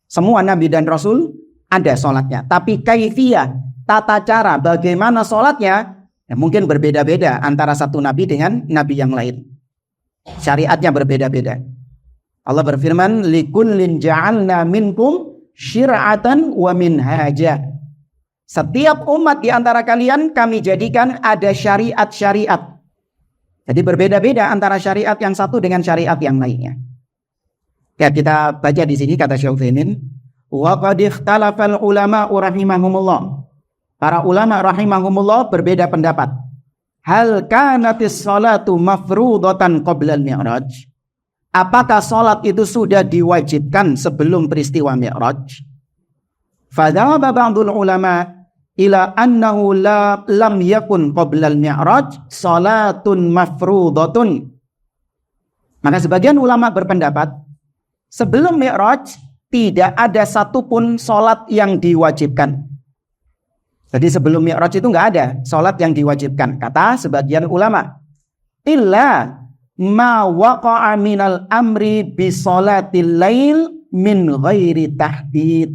Semua Nabi dan Rasul ada sholatnya. Tapi kaifiyah, tata cara bagaimana sholatnya, ya mungkin berbeda-beda antara satu Nabi dengan Nabi yang lain. Syariatnya berbeda-beda. Allah berfirman, likullin ja'alna minkum syir'atan wa minhaja. Setiap umat di antara kalian kami jadikan ada syariat-syariat. Jadi berbeda-beda antara syariat yang satu dengan syariat yang lainnya. Ya, kita baca di sini kata Syekh Utsaimin, wa qad ikhtalafal ulama rahimahumullah. Para ulama rahimahumullah berbeda pendapat. Hal kanatis salatu mafrudatan qabla al-mi'raj? Apakah salat itu sudah diwajibkan sebelum peristiwa Mi'raj? Fadhaba ba'dul ulama ila annahu lam yakun qabla al-mi'raj salatun mafrudatun. Maka sebagian ulama berpendapat sebelum Mi'raj tidak ada satupun salat yang diwajibkan. Jadi sebelum Mi'raj itu enggak ada salat yang diwajibkan, kata sebagian ulama. Illa ma waqa'a minal amri bi salatil lail min ghairi tahdid.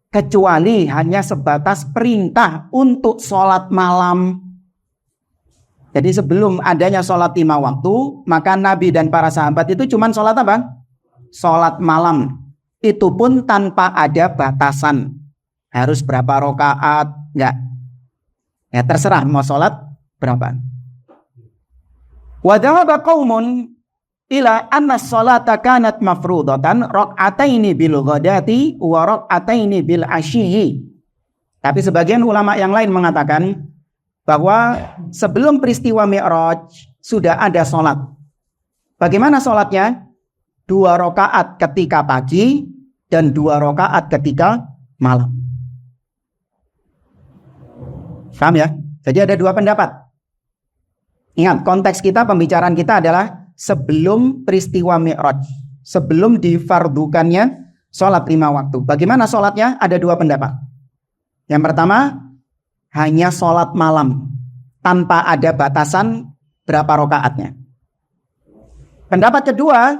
Kecuali hanya sebatas perintah untuk sholat malam. Jadi sebelum adanya sholat 5 waktu, maka Nabi dan para sahabat itu cuma sholat apa? Sholat malam. Itu pun tanpa ada batasan. Harus berapa rakaat? Enggak. Ya terserah mau sholat berapa. Wa dhahaba qaumun ila anna sholata kanat mafrudatan rak'ataini bil ghadati wa rak'ataini bil ashiyi. Tapi sebagian ulama yang lain mengatakan bahwa sebelum peristiwa Mi'raj sudah ada sholat. Bagaimana sholatnya? 2 rakaat ketika pagi dan 2 rakaat ketika malam. Paham ya? Jadi ada 2 pendapat. Ingat, konteks kita, pembicaraan kita adalah sebelum peristiwa Mi'raj, sebelum difardukannya sholat 5 waktu. Bagaimana sholatnya? Ada 2 pendapat. Yang pertama, hanya sholat malam tanpa ada batasan berapa rakaatnya. Pendapat kedua,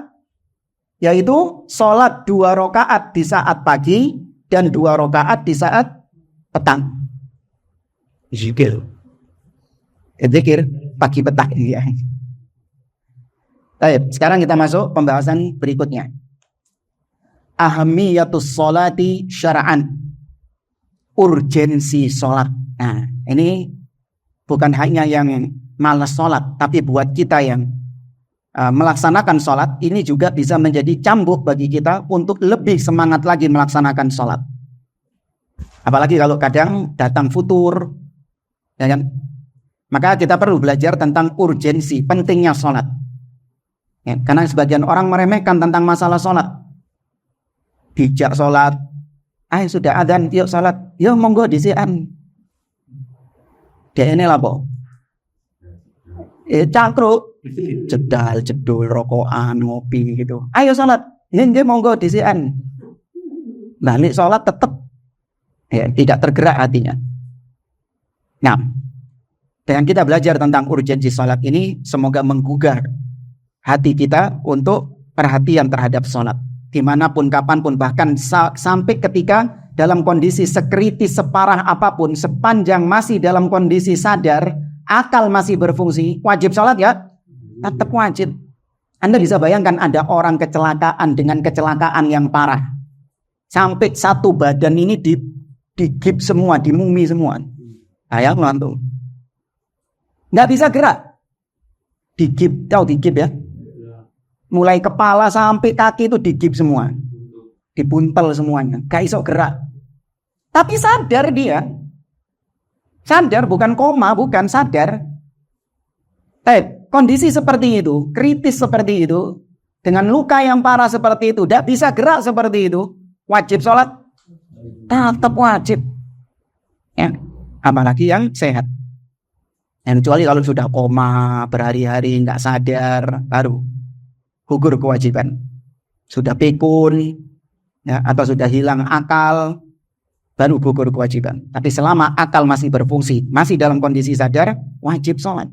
yaitu sholat 2 rakaat di saat pagi dan 2 rakaat di saat petang. Zikir pagi petang ya. Baik, sekarang kita masuk pembahasan berikutnya. Ahamiyatus sholati syara'an. Urgensi sholat. Nah, ini bukan hanya yang malas sholat, tapi buat kita yang melaksanakan sholat, ini juga bisa menjadi cambuk bagi kita untuk lebih semangat lagi melaksanakan sholat. Apalagi kalau kadang datang futur, ya kan? Maka kita perlu belajar tentang urgensi, pentingnya sholat. Ya, karena sebagian orang meremehkan tentang masalah sholat. Dijak sholat, sudah adzan, yuk sholat, yuk monggo disian. Dia ini lah po. Cangkruk, jedul, rokokan, ngopi gitu. Ayo sholat, ini monggo disian. Balik sholat tetap tidak tergerak hatinya. Nah, dengan kita belajar tentang urgensi sholat ini, semoga menggugah hati kita untuk perhatian terhadap sholat. Dimanapun, kapanpun, bahkan sampai ketika dalam kondisi sekritis separah apapun, sepanjang masih dalam kondisi sadar, akal masih berfungsi, wajib sholat ya? Tetap wajib. Anda bisa bayangkan ada orang kecelakaan dengan kecelakaan yang parah. Sampai satu badan ini digip semua, dimumi semua. Ayah ngantuk. Nggak bisa gerak. Digip, tahu digip ya? Mulai kepala sampai kaki itu digip semua. Dibuntel semuanya. Gak iso gerak. Tapi sadar dia. Sadar, bukan koma, bukan sadar. Kondisi seperti itu, kritis seperti itu, dengan luka yang parah seperti itu, tidak bisa gerak seperti itu, wajib sholat? Tetap wajib. Ya, apalagi yang sehat. Kecuali kalau sudah koma, berhari-hari nggak sadar, baru gugur kewajiban. Sudah pikun, ya, atau sudah hilang akal, baru gugur kewajiban. Tapi selama akal masih berfungsi, masih dalam kondisi sadar, wajib sholat.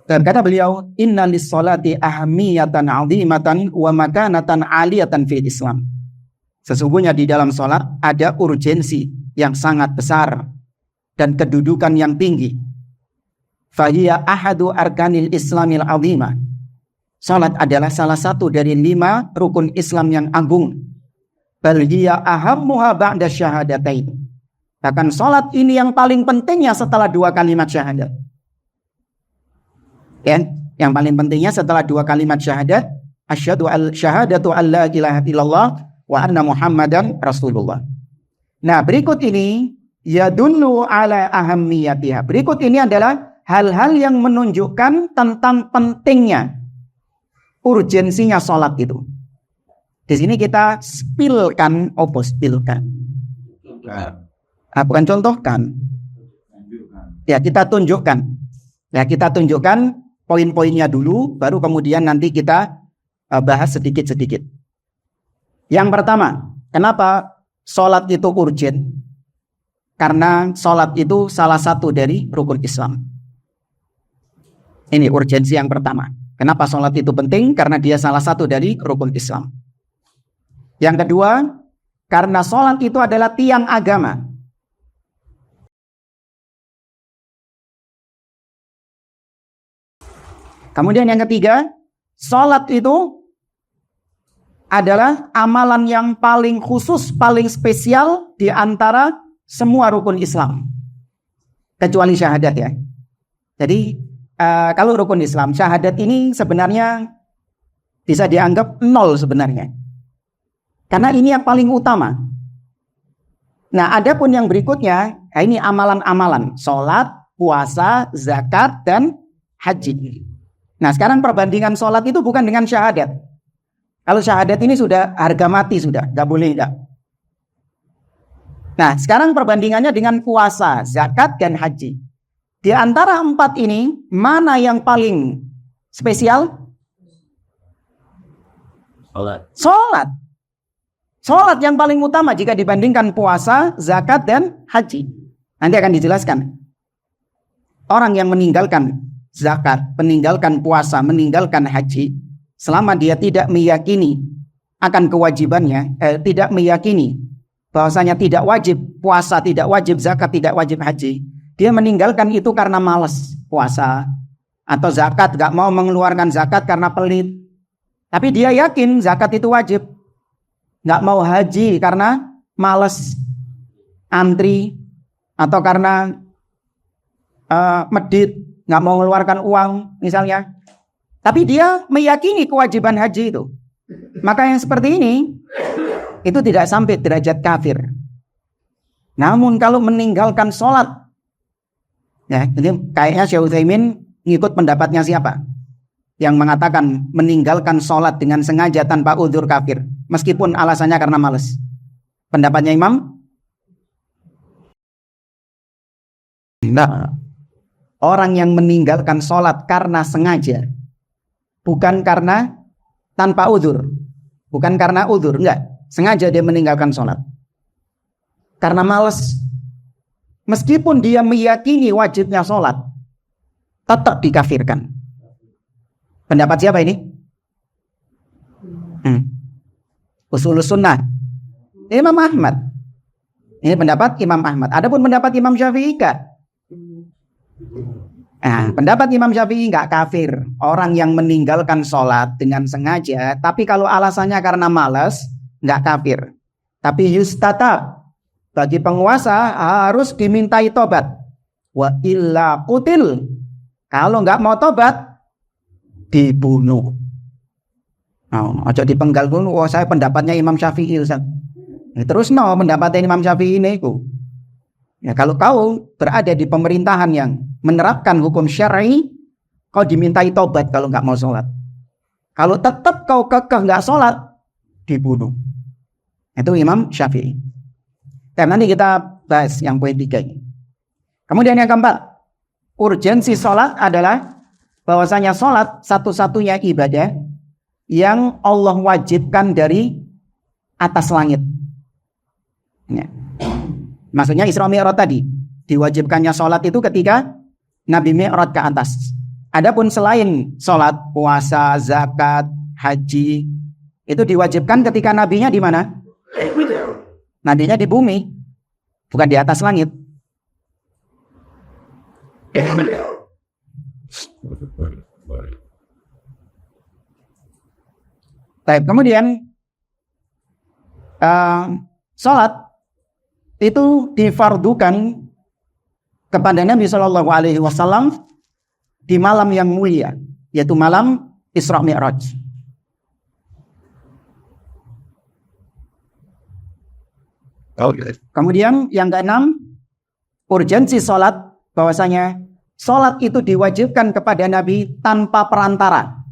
Dan kata beliau, inna lis-sholati ahamiyatan 'azimatan wa makanatan 'aliyatan fil Islam. Sesungguhnya di dalam sholat ada urgensi yang sangat besar dan kedudukan yang tinggi. Fahiya ahadu arkanil Islamil 'azimah. Salat adalah salah satu dari 5 rukun Islam yang agung. Bal hiya ahammuha ba'da syahadatain. Bahkan salat ini yang paling pentingnya setelah 2 kalimat syahadat. Ya, yang paling pentingnya setelah 2 kalimat syahadat, asyhadu syahadatu alla ilaha illallah wa anna Muhammadan Rasulullah. Nah, berikut ini yadullu ala ahammiyatiha. Berikut ini adalah hal-hal yang menunjukkan tentang pentingnya, urgensinya sholat itu. Di sini kita spilkan, bukan contohkan. Ya, kita tunjukkan. Ya, kita tunjukkan poin-poinnya dulu, baru kemudian nanti kita bahas sedikit-sedikit. Yang pertama, kenapa sholat itu urgen? Karena sholat itu salah satu dari rukun Islam. Ini urgensi yang pertama. Kenapa sholat itu penting? Karena dia salah satu dari rukun Islam. Yang kedua, karena sholat itu adalah tiang agama. Kemudian yang ketiga, sholat itu adalah amalan yang paling khusus, paling spesial di antara semua rukun Islam. Kecuali syahadat ya. Jadi kalau rukun Islam, syahadat ini sebenarnya bisa dianggap 0 sebenarnya. Karena ini yang paling utama. Nah, adapun yang berikutnya, ini amalan-amalan. Sholat, puasa, zakat, dan haji. Nah, sekarang perbandingan sholat itu bukan dengan syahadat. Kalau syahadat ini sudah harga mati, sudah. Gak boleh, enggak. Nah, sekarang perbandingannya dengan puasa, zakat, dan haji. Di antara 4 ini, mana yang paling spesial? Sholat. Sholat yang paling utama jika dibandingkan puasa, zakat, dan haji. Nanti akan dijelaskan. Orang yang meninggalkan zakat, meninggalkan puasa, meninggalkan haji, selama dia tidak meyakini akan kewajibannya, tidak meyakini bahwasanya tidak wajib puasa, tidak wajib zakat, tidak wajib haji, dia meninggalkan itu karena malas puasa, atau zakat, nggak mau mengeluarkan zakat karena pelit. Tapi dia yakin zakat itu wajib. Nggak mau haji karena males antri atau karena medit, nggak mau mengeluarkan uang misalnya. Tapi dia meyakini kewajiban haji itu. Maka yang seperti ini itu tidak sampai derajat kafir. Namun kalau meninggalkan sholat, ya ini kayaknya Syekh Utsaimin ngikut pendapatnya siapa? Yang mengatakan meninggalkan sholat dengan sengaja tanpa udzur kafir, meskipun alasannya karena malas. Pendapatnya Imam? Nah, orang yang meninggalkan sholat karena sengaja, bukan karena tanpa udzur, bukan karena udzur, enggak, sengaja dia meninggalkan sholat karena malas, meskipun dia meyakini wajibnya sholat, tetap dikafirkan. Pendapat siapa ini? Ushulus sunnah Imam Ahmad. Ini pendapat Imam Ahmad. Adapun pendapat Imam Syafi'i enggak. Pendapat Imam Syafi'i enggak kafir orang yang meninggalkan sholat dengan sengaja, tapi kalau alasannya karena malas, enggak kafir. Tapi yustatab, bagi penguasa harus dimintai tobat. Wa illa qutil, kalau enggak mau tobat dibunuh. Ojo dipenggal pun. Saya pendapatnya Imam Syafi'i. Terus pendapatnya Imam Syafi'i ini. Ya, kalau kau berada di pemerintahan yang menerapkan hukum syar'i, kau dimintai tobat kalau nggak mau sholat. Kalau tetap kau kekeh nggak sholat, dibunuh. Itu Imam Syafi'i. Dan nanti kita bahas yang poin 3 ini. Kemudian yang keempat, urgensi sholat adalah bahwasanya sholat satu-satunya ibadah yang Allah wajibkan dari atas langit. Ya. Maksudnya Isra Mi'raj tadi, diwajibkannya sholat itu ketika Nabi Mi'raj ke atas. Adapun selain sholat, puasa, zakat, haji, itu diwajibkan ketika nabinya di mana? Nabinya di bumi, bukan di atas langit. Baik, kemudian sholat itu difardukan kepada Nabi Shallallahu Alaihi Wasallam di malam yang mulia, yaitu malam Isra Mi'raj. Kemudian yang keenam, urgensi sholat, bahwasanya sholat itu diwajibkan kepada Nabi tanpa perantara.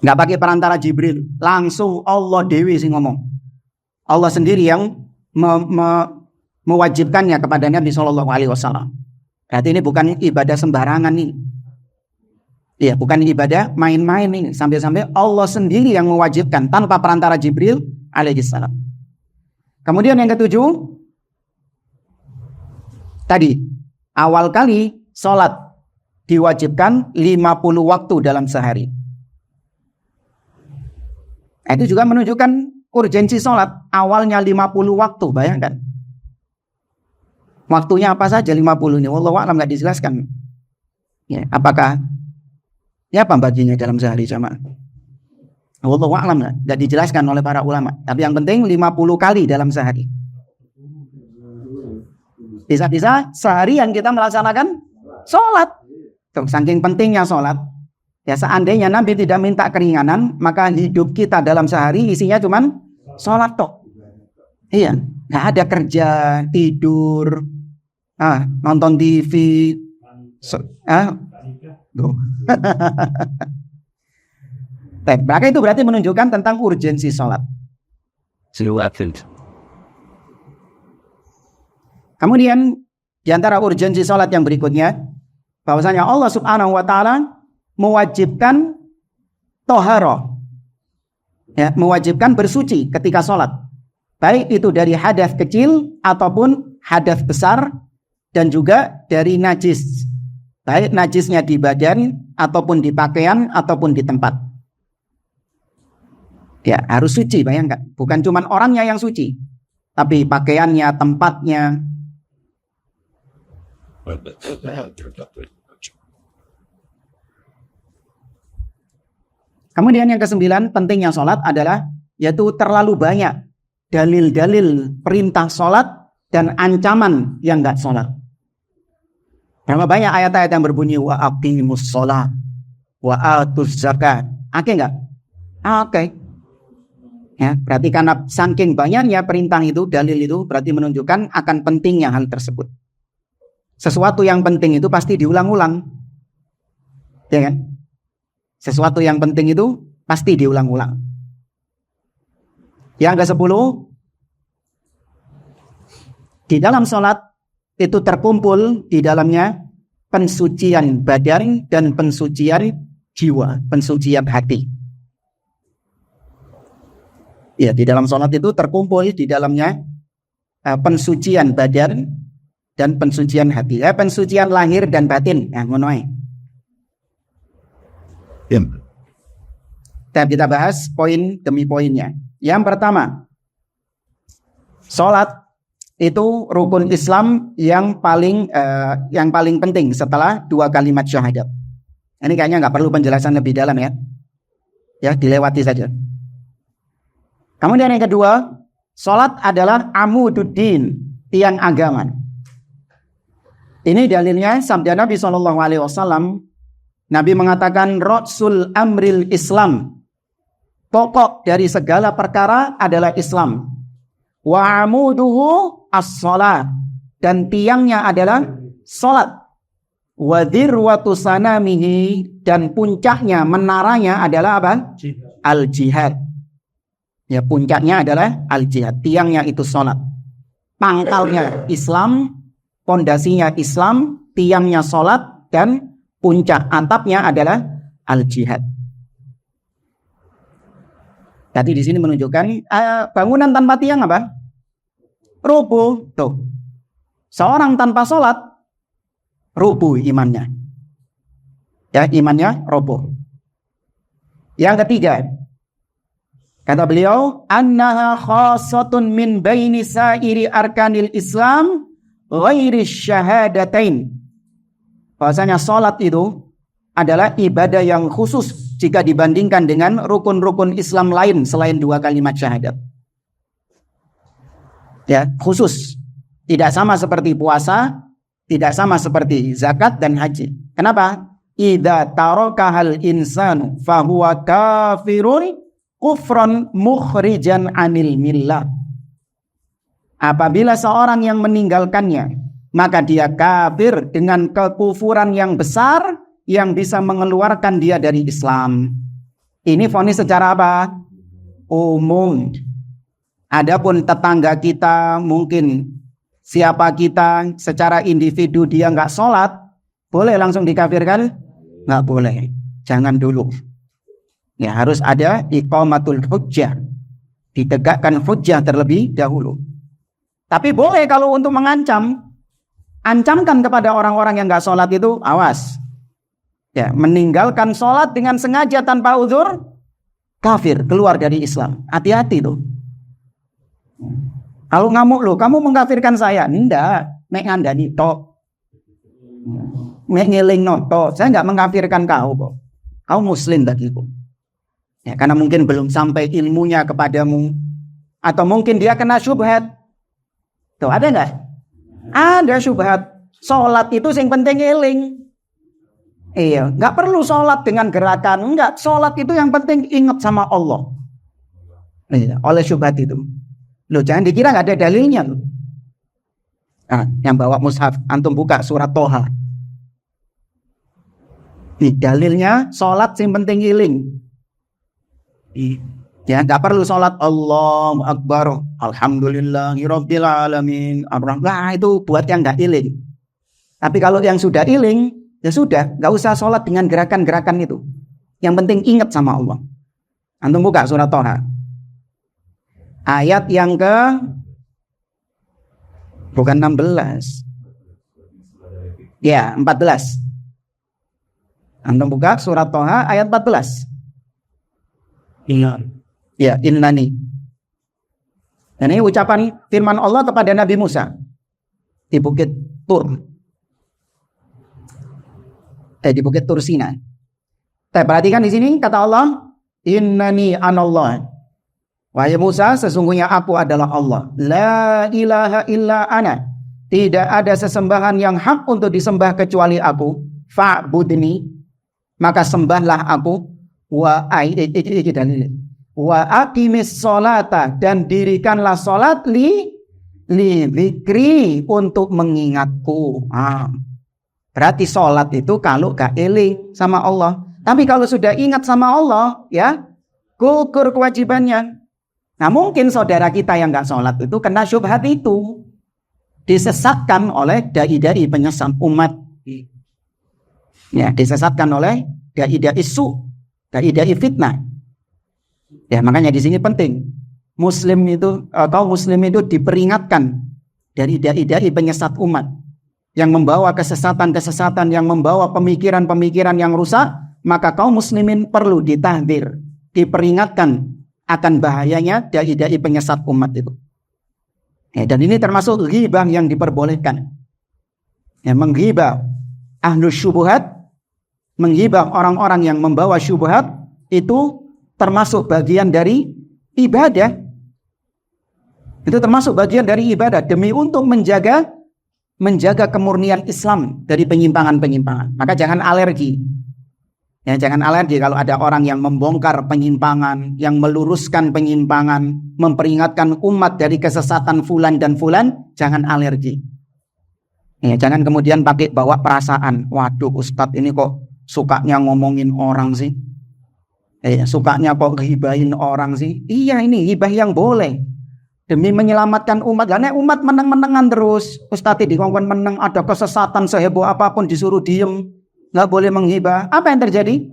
Nggak pakai perantara Jibril, langsung Allah Dewi sih ngomong. Allah sendiri yang mewajibkannya kepada Nabi Shallallahu Alaihi Wasallam. Berarti ini bukan ibadah sembarangan nih. Iya, bukan ibadah main-main nih. Sampai-sampai Allah sendiri yang mewajibkan tanpa perantara Jibril alaihissalam. Kemudian yang ketujuh, tadi awal kali sholat diwajibkan 50 waktu dalam sehari. Itu juga menunjukkan urgensi sholat. Awalnya 50 waktu, bayangkan. Waktunya apa saja 50 ini? Wallahu a'lam, nggak dijelaskan. Ya, apakah ya apa baginya dalam sehari jamaah? Wallahu a'lam, nggak dijelaskan oleh para ulama. Tapi yang penting 50 kali dalam sehari. Bisa-bisa seharian kita melaksanakan sholat. Tuh, saking pentingnya sholat. Ya, seandainya Nabi tidak minta keringanan, maka hidup kita dalam sehari isinya cuman sholat tok. Iya, nggak ada kerja, tidur, nonton TV, maka itu berarti menunjukkan tentang urgensi sholat. Kemudian di antara urgensi sholat yang berikutnya, bahwasanya Allah Subhanahu wa Ta'ala mewajibkan toharoh, ya, mewajibkan bersuci ketika sholat, baik itu dari hadas kecil ataupun hadas besar, dan juga dari najis, baik najisnya di badan ataupun di pakaian ataupun di tempat. Ya, harus suci, bayangkan, bukan cuma orangnya yang suci, tapi pakaiannya, tempatnya. Kemudian yang ke-9, pentingnya sholat adalah yaitu terlalu banyak dalil-dalil perintah sholat dan ancaman yang enggak sholat. Berapa banyak ayat-ayat yang berbunyi wa aqimus sholat wa atuz zakat. Oke enggak? Oke. Ya, berarti karena saking banyaknya perintah itu, dalil itu berarti menunjukkan akan pentingnya hal tersebut. Sesuatu yang penting itu pasti diulang-ulang. Ya kan? Sesuatu yang penting itu pasti diulang-ulang. Yang ke-10, di dalam sholat itu terkumpul di dalamnya pensucian badan dan pensucian jiwa, pensucian hati. Ya, di dalam sholat itu terkumpul di dalamnya pensucian badan dan pensucian hati. Pensucian lahir dan batin. Ngono ae. Dan kita bahas poin demi poinnya. Yang pertama, sholat itu rukun Islam yang paling penting setelah 2 kalimat syahadat. Ini kayaknya nggak perlu penjelasan lebih dalam ya. Ya, dilewati saja. Kemudian yang kedua, sholat adalah amududdin, tiang agama. Ini dalilnya sabda Nabi SAW. Nabi mengatakan Rasul amril Islam. Pokok dari segala perkara adalah Islam. Wa amuduhu as-sholat. Dan tiangnya adalah sholat. Wa dhirwatu sanamihi. Dan puncaknya, menaranya adalah apa? Al-jihad. Ya, puncaknya adalah al-jihad. Tiangnya itu sholat. Pangkalnya Islam. Pondasinya Islam. Tiangnya sholat. Dan puncak atapnya adalah al-jihad. Tadi di sini menunjukkan bangunan tanpa tiang apa? Rubuh. Tuh. Seorang tanpa sholat rubuh imannya. Ya, imannya rubuh. Yang ketiga, kata beliau, annaha khassatun min baini sa'iri arkanil Islam ghairi syahadatain. Bahwasanya sholat itu adalah ibadah yang khusus jika dibandingkan dengan rukun-rukun Islam lain selain 2 kalimat syahadat. Ya, khusus. Tidak sama seperti puasa, tidak sama seperti zakat dan haji. Kenapa? Idza tarakahal insanu fahuwa kafirun kufran mukhrijan anil millah. Apabila seorang yang meninggalkannya, maka dia kafir dengan kekufuran yang besar yang bisa mengeluarkan dia dari Islam. Ini vonis secara apa? Umum. Adapun tetangga kita, mungkin siapa kita secara individu dia nggak sholat, boleh langsung dikafirkan? Nggak boleh. Jangan dulu. Ya, harus ada iqamatul hujjah. Ditegakkan hujjah terlebih dahulu. Tapi boleh kalau untuk mengancam. Ancamkan kepada orang-orang yang nggak sholat itu, awas. Ya, meninggalkan sholat dengan sengaja tanpa uzur, kafir, keluar dari Islam. Hati-hati tuh. Kalau ngamuk loh, kamu mengkafirkan saya. Enggak, mek ngandani tok. Mek ngeling tok. Saya nggak mengkafirkan kau kok. Kau muslim tadi kok. Ya, karena mungkin belum sampai ilmunya kepadamu, atau mungkin dia kena syubhat. Tuh, ada nggak? Ada syubhat. Sholat itu yang penting ngeling. Iya, nggak perlu sholat dengan gerakan. Enggak, sholat itu yang penting ingat sama Allah. Iya, oleh syubhat itu. Loh, jangan dikira nggak ada dalilnya. Nah, yang bawa mushaf, antum buka surat Toha. Nih, dalilnya sholat yang penting ngeling. Ya, nggak perlu sholat Allahu Akbar, Alhamdulillahirabbil alamin, Ar-Rahman. Itu buat yang nggak iling. Tapi kalau yang sudah iling, ya sudah, nggak usah sholat dengan gerakan-gerakan itu. Yang penting ingat sama Allah. Antum buka surat Toha. Ayat yang bukan 16. Ya, 14. Antum buka surat Toha ayat 14. Ingat. Ya, innani. Dan ini ucapan firman Allah kepada Nabi Musa di Bukit Tur. Di Bukit Tur Sina. Perhatikan di sini kata Allah, innani anallah. Wahai Musa, sesungguhnya aku adalah Allah. La ilaha illa ana. Tidak ada sesembahan yang hak untuk disembah kecuali aku. Fa'budni, maka sembahlah aku. Wa aqimis sholata, dan dirikanlah sholat li dzikri, untuk mengingatku. Berarti sholat itu kalau gak eling sama Allah. Tapi kalau sudah ingat sama Allah, ya gugur kewajibannya. Nah, mungkin saudara kita yang gak sholat itu kena syubhat itu, disesatkan oleh dai-dai penyesat umat. Ya, disesatkan oleh dai-dai su, dai-dai fitnah. Ya, makanya di sini penting Muslim itu, kaum Muslim itu diperingatkan dari dai-dai penyesat umat yang membawa kesesatan-kesesatan, yang membawa pemikiran-pemikiran yang rusak. Maka kaum muslimin perlu ditahdzir, diperingatkan akan bahayanya dai-dai penyesat umat itu. Ya, dan ini termasuk ghibah yang diperbolehkan. Ya, menghibah ahlus syubhat, menghibah orang-orang yang membawa syubhat, itu termasuk bagian dari ibadah. Itu termasuk bagian dari ibadah, demi untuk menjaga kemurnian Islam dari penyimpangan-penyimpangan. Maka jangan alergi. Ya, jangan alergi kalau ada orang yang membongkar penyimpangan, yang meluruskan penyimpangan, memperingatkan umat dari kesesatan fulan dan fulan, jangan alergi. Ya, jangan kemudian pakai bawa perasaan. Waduh, Ustadz ini kok sukanya ngomongin orang sih. Sukanya kok ghibahin orang sih. Iya, ini ghibah yang boleh, demi menyelamatkan umat. Karena umat meneng-menengan terus. Ustadz dikongkon meneng, ada kesesatan seheboh apapun disuruh diem, nggak boleh menghibah. Apa yang terjadi?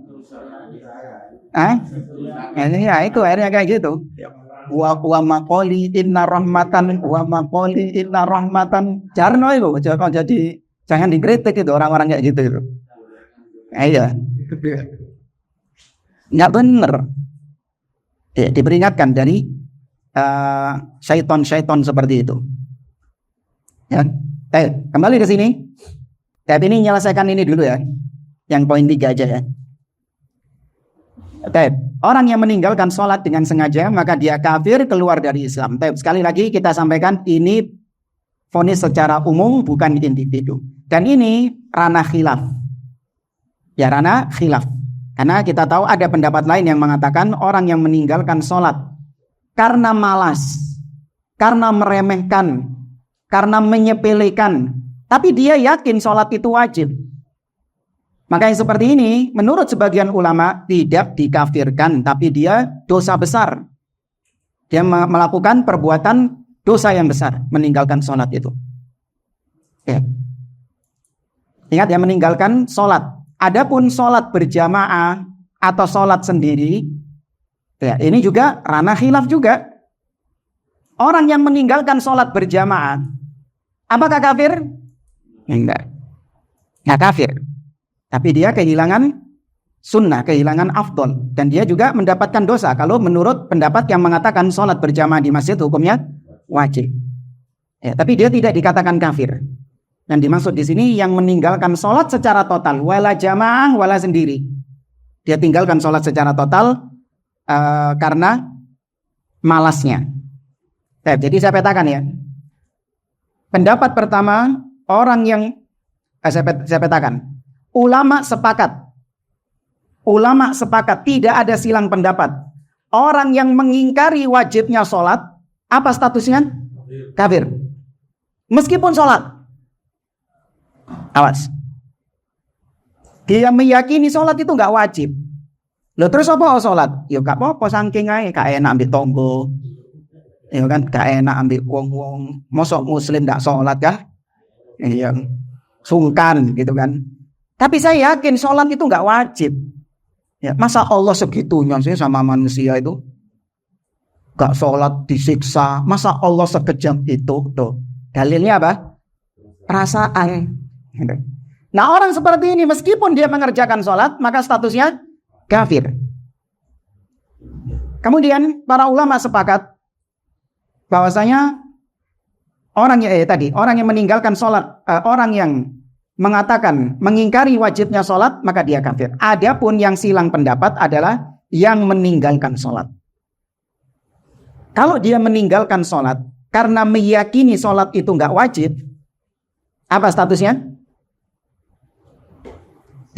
Ya itu akhirnya kayak gitu. Wa maqoli inna rahmatan, wa maqoli inna rahmatan. Jarno itu jadi jangan dikritik itu orang-orang kayak gitu itu. Iya. Nggak benar. Ya, diperingatkan dari syaiton-syaiton seperti itu. Ya. Kembali ke sini. Tapi ini menyelesaikan ini dulu ya. Yang poin 3 aja ya. Orang yang meninggalkan sholat dengan sengaja, maka dia kafir, keluar dari Islam. Sekali lagi kita sampaikan, ini vonis secara umum, bukan individu. Dan ini ranah khilaf. Ya, ranah khilaf. Karena kita tahu ada pendapat lain yang mengatakan orang yang meninggalkan sholat karena malas, karena meremehkan, karena menyepelekan, tapi dia yakin sholat itu wajib. Maka yang seperti ini, menurut sebagian ulama, tidak dikafirkan, tapi dia dosa besar. Dia melakukan perbuatan dosa yang besar, meninggalkan sholat itu. Ya. Ingat ya, meninggalkan sholat. Adapun sholat berjamaah atau sholat sendiri, ya, ini juga ranah khilaf juga. Orang yang meninggalkan sholat berjamaah, apakah kafir? Enggak kafir. Tapi dia kehilangan sunnah, kehilangan afdol. Dan dia juga mendapatkan dosa. Kalau menurut pendapat yang mengatakan sholat berjamaah di masjid hukumnya wajib. Ya, tapi dia tidak dikatakan kafir. Dan dimaksud di sini yang meninggalkan sholat secara total, wala jamaah, wala sendiri. Dia tinggalkan sholat secara total karena malasnya. Jadi saya petakan ya. Pendapat pertama, orang yang saya petakan. Ulama sepakat tidak ada silang pendapat. Orang yang mengingkari wajibnya sholat, apa statusnya? Kafir. Meskipun sholat. Awas. Dia meyakini sholat itu nggak wajib. Loh, terus apa sholat? Ya gak apa-apa, saking aja, gak enak ambil tonggo. Ya kan, gak enak ambil wong-wong. Mosok muslim gak sholat kah? Yang sungkan gitu kan. Tapi saya yakin sholat itu nggak wajib. Ya, masa Allah segitunya sih sama manusia itu? Gak sholat disiksa. Masa Allah sekejam itu? Tuh. Dalilnya apa? Perasaan. Nah, orang seperti ini meskipun dia mengerjakan sholat, maka statusnya kafir. Kemudian para ulama sepakat bahwasanya orang yang meninggalkan sholat, orang yang mengatakan mengingkari wajibnya sholat, maka dia kafir. Adapun yang silang pendapat adalah yang meninggalkan sholat. Kalau dia meninggalkan sholat karena meyakini sholat itu nggak wajib, apa statusnya?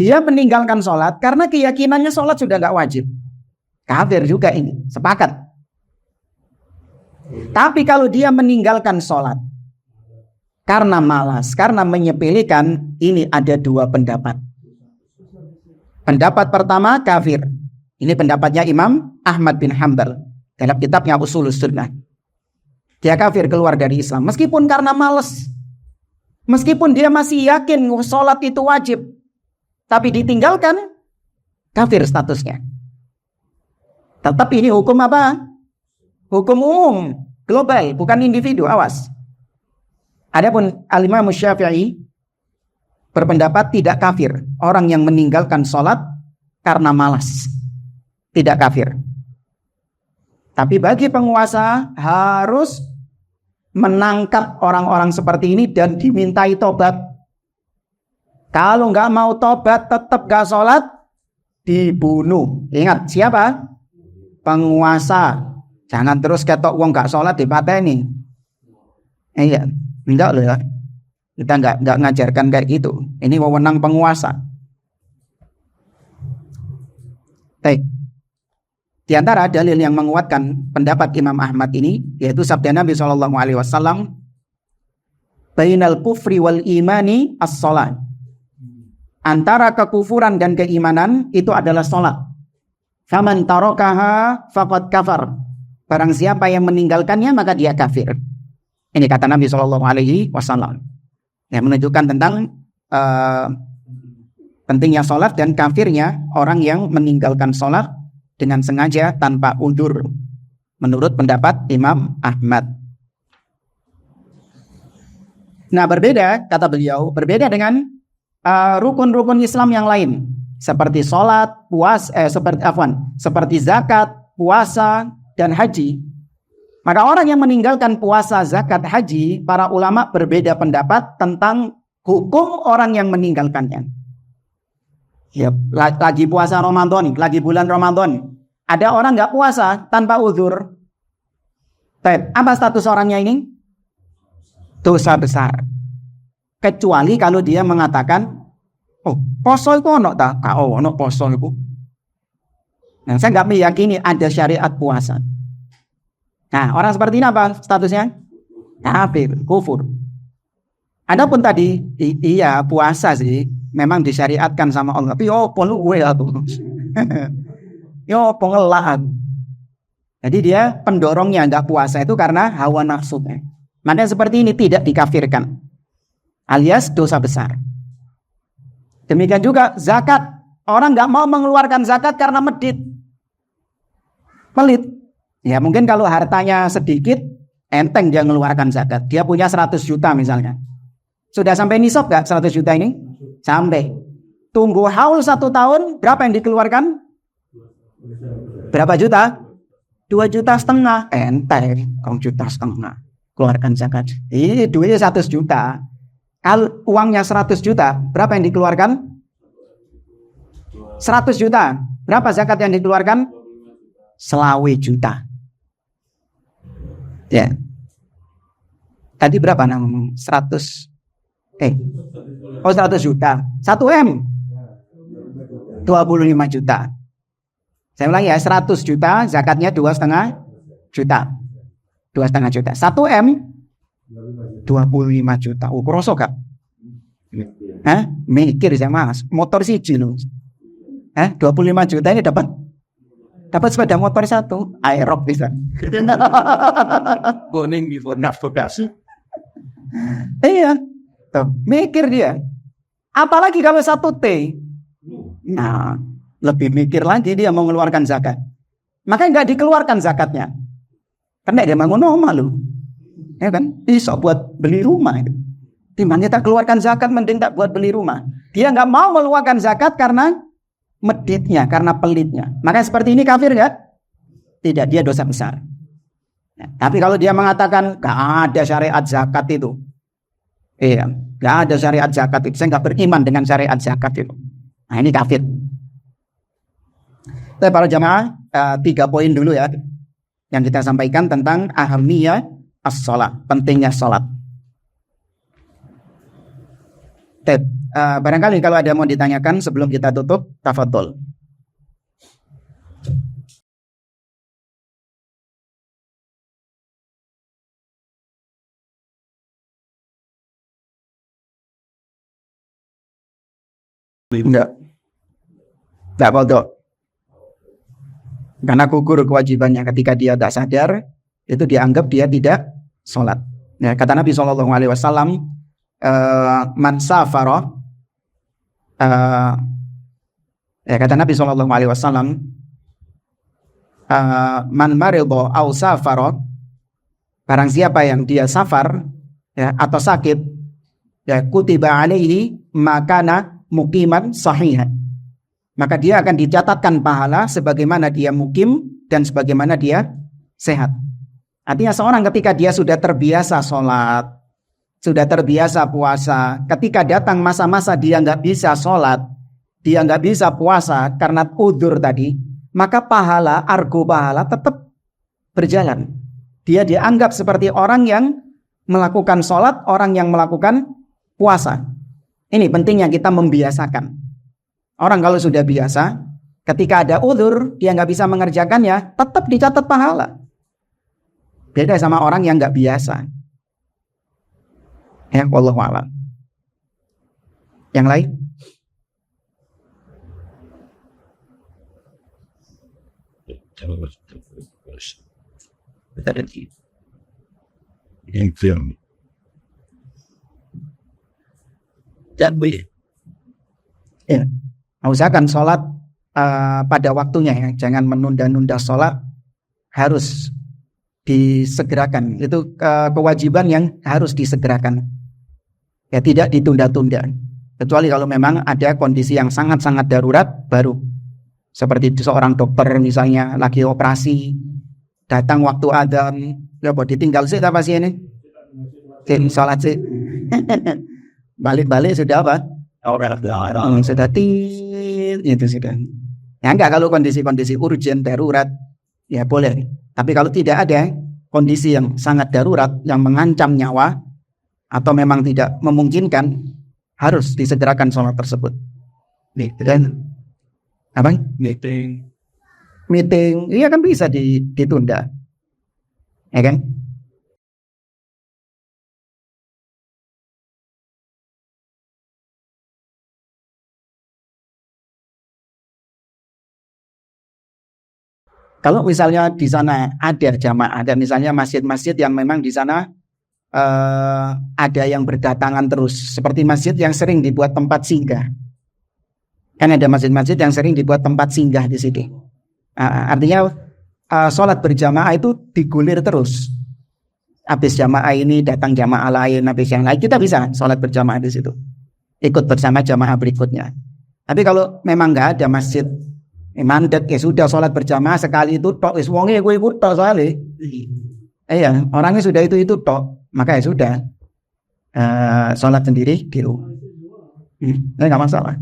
Dia meninggalkan sholat karena keyakinannya sholat sudah nggak wajib. Kafir juga ini, sepakat. Tapi kalau dia meninggalkan sholat karena malas, karena menyepelekan, ini ada dua pendapat. Pendapat pertama kafir. Ini pendapatnya Imam Ahmad bin Hanbal dalam kitabnya Ushulus Sunnah. Dia kafir, keluar dari Islam meskipun karena malas. Meskipun dia masih yakin sholat itu wajib, tapi ditinggalkan, kafir statusnya. Tetap ini hukum apa? Hukum umum, global, bukan individu, awas. Adapun Al-Imam Syafi'i berpendapat tidak kafir orang yang meninggalkan sholat karena malas. Tidak kafir. Tapi bagi penguasa harus menangkap orang-orang seperti ini dan dimintai tobat. Kalau nggak mau tobat, tetap nggak sholat, dibunuh. Ingat, siapa? Penguasa. Jangan terus ketok wong nggak sholat dipateni. Iya, enggak loh ya. Kita nggak ngajarkan kayak gitu. Ini wewenang penguasa. Baik. Di antara dalil yang menguatkan pendapat Imam Ahmad ini yaitu sabda Nabi SAW, bainal kufri wal imani as-shalah. Antara kekufuran dan keimanan itu adalah salat. Faman tarakaha faqad kafar. Barang siapa yang meninggalkannya maka dia kafir. Ini kata Nabi SAW. Yang menunjukkan tentang pentingnya salat dan kafirnya orang yang meninggalkan salat dengan sengaja tanpa udzur, menurut pendapat Imam Ahmad. Nah, berbeda, kata beliau, berbeda dengan rukun-rukun Islam yang lain, seperti sholat, seperti zakat, puasa, dan haji. Maka orang yang meninggalkan puasa, zakat, haji, para ulama berbeda pendapat tentang hukum orang yang meninggalkannya. Ya, lagi puasa Ramadan, lagi bulan Ramadan. Ada orang nggak puasa tanpa uzur. Apa status orangnya ini? Dosa besar. Kecuali kalau dia mengatakan, oh, poso itu ono ta? Oh, ono poso itu. Nah, saya nggak meyakini ada syariat puasa. Nah, orang seperti ini apa statusnya? Kafir, kufur. Adapun tadi, iya puasa sih. Memang disyariatkan sama Allah. Tapi yo polu gue aku. Yo pengelaan. Jadi dia pendorongnya nggak puasa itu karena hawa nafsunya. Maka seperti ini tidak dikafirkan. Alias dosa besar. Demikian juga zakat. Orang nggak mau mengeluarkan zakat karena medit. Pelit. Ya mungkin kalau hartanya sedikit, enteng dia mengeluarkan zakat. Dia punya 100 juta misalnya. Sudah sampai nisab nggak 100 juta ini? Sampai. Tunggu haul 1 tahun, berapa yang dikeluarkan? Berapa juta? 2,5 juta. Enteng, 2,5 juta. Keluarkan zakat. Ini duitnya 100 juta. Kalau uangnya 100 juta, berapa yang dikeluarkan? 100 juta. Berapa zakat yang dikeluarkan? 20 juta. Ya. Tadi berapa namanya? 100 100 juta. 1 M 25 juta. Saya ulangi ya, 100 juta, zakatnya 2,5 juta. 2,5 juta. 1 M 25 juta. Oh, kroso gak? Mikir saya Mas. Motor siji loh. 25 juta ini dapat sepeda motor 1. Aerox bisa. Boning before navigasi. Iya. Tuh, mikir dia. Apalagi kalau 1 T. Nah, lebih mikir lagi dia mau mengeluarkan zakat. Makanya nggak dikeluarkan zakatnya. Karena dia bangun rumah loh. Ya kan? Bisa buat beli rumah. Dimana kita keluarkan zakat mending tak buat beli rumah. Dia nggak mau mengeluarkan zakat karena meditnya, karena pelitnya. Makanya seperti ini kafir nggak? Tidak, dia dosa besar. Nah, tapi kalau dia mengatakan nggak ada syariat zakat itu. Iya, nggak ada syariat zakat itu. Saya nggak beriman dengan syariat zakat itu. Nah, ini kafir. Tapi para jamaah, 3 poin dulu ya yang kita sampaikan tentang ahamiyah as-sholat, pentingnya sholat. Barangkali kalau ada mau ditanyakan sebelum kita tutup, tafadhol. Enggak bodoh. Karena gugur kewajibannya ketika dia tidak sadar, itu dianggap dia tidak sholat. Ya, kata Nabi SAW, man safara, kata Nabi SAW, man marido au safara, barang siapa yang dia safar ya, atau sakit, ya, kutiba alaihi makana muqiman sahihan, maka dia akan dicatatkan pahala sebagaimana dia mukim dan sebagaimana dia sehat. Artinya seorang ketika dia sudah terbiasa sholat, sudah terbiasa puasa, ketika datang masa-masa dia nggak bisa sholat, dia nggak bisa puasa karena udzur tadi, maka pahala, argo pahala tetap berjalan. Dia dianggap seperti orang yang melakukan sholat, orang yang melakukan puasa. Ini pentingnya kita membiasakan. Orang kalau sudah biasa, ketika ada udzur, dia nggak bisa mengerjakannya, tetap dicatat pahala. Beda sama orang yang nggak biasa. Ya, wallahu a'lam. Yang lain? Ya, usahakan sholat pada waktunya ya, jangan menunda-nunda sholat, harus disegerakan. Itu kewajiban yang harus disegerakan. Ya, tidak ditunda-tunda. Kecuali kalau memang ada kondisi yang sangat-sangat darurat baru. Seperti seorang dokter misalnya lagi operasi, datang waktu adzan, ya buat ditinggal sih apa sih ini? Sholat sih. Balik-balik sudah apa? Sudah itu sudah. Ya enggak, kalau kondisi-kondisi urgent darurat ya boleh. Tapi kalau tidak ada kondisi yang sangat darurat yang mengancam nyawa atau memang tidak memungkinkan, harus disegerakan sholat tersebut. Nih, dan apa? Meeting, iya kan bisa ditunda, ya kan? Kalau misalnya di sana ada jamaah, ada misalnya masjid-masjid yang memang di sana ada yang berdatangan terus, seperti masjid yang sering dibuat tempat singgah. Kan ada masjid-masjid yang sering dibuat tempat singgah di sini. Artinya sholat berjamaah itu digulir terus. Habis jamaah ini datang jamaah lain, habis yang lain, kita bisa sholat berjamaah di situ. Ikut bersama jamaah berikutnya. Tapi kalau memang nggak ada masjid mandek, ya sudah sholat berjamaah sekali itu tok, wis wonge kowe ikut tok soalnya. Iya, orangnya sudah itu tok, maka ya sudah sholat sendiri di rumah. Enggak masalah.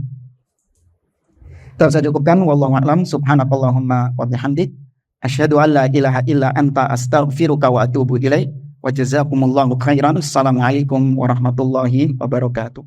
Terus saya cukupkan, wallahu a'lam, subhanakallahumma wa bihamdik, asyhadu an la ilaha illa anta, astaghfiruka wa atubu ilaik, wa jazakumullahu khairan. Assalamualaikum warahmatullahi wabarakatuh.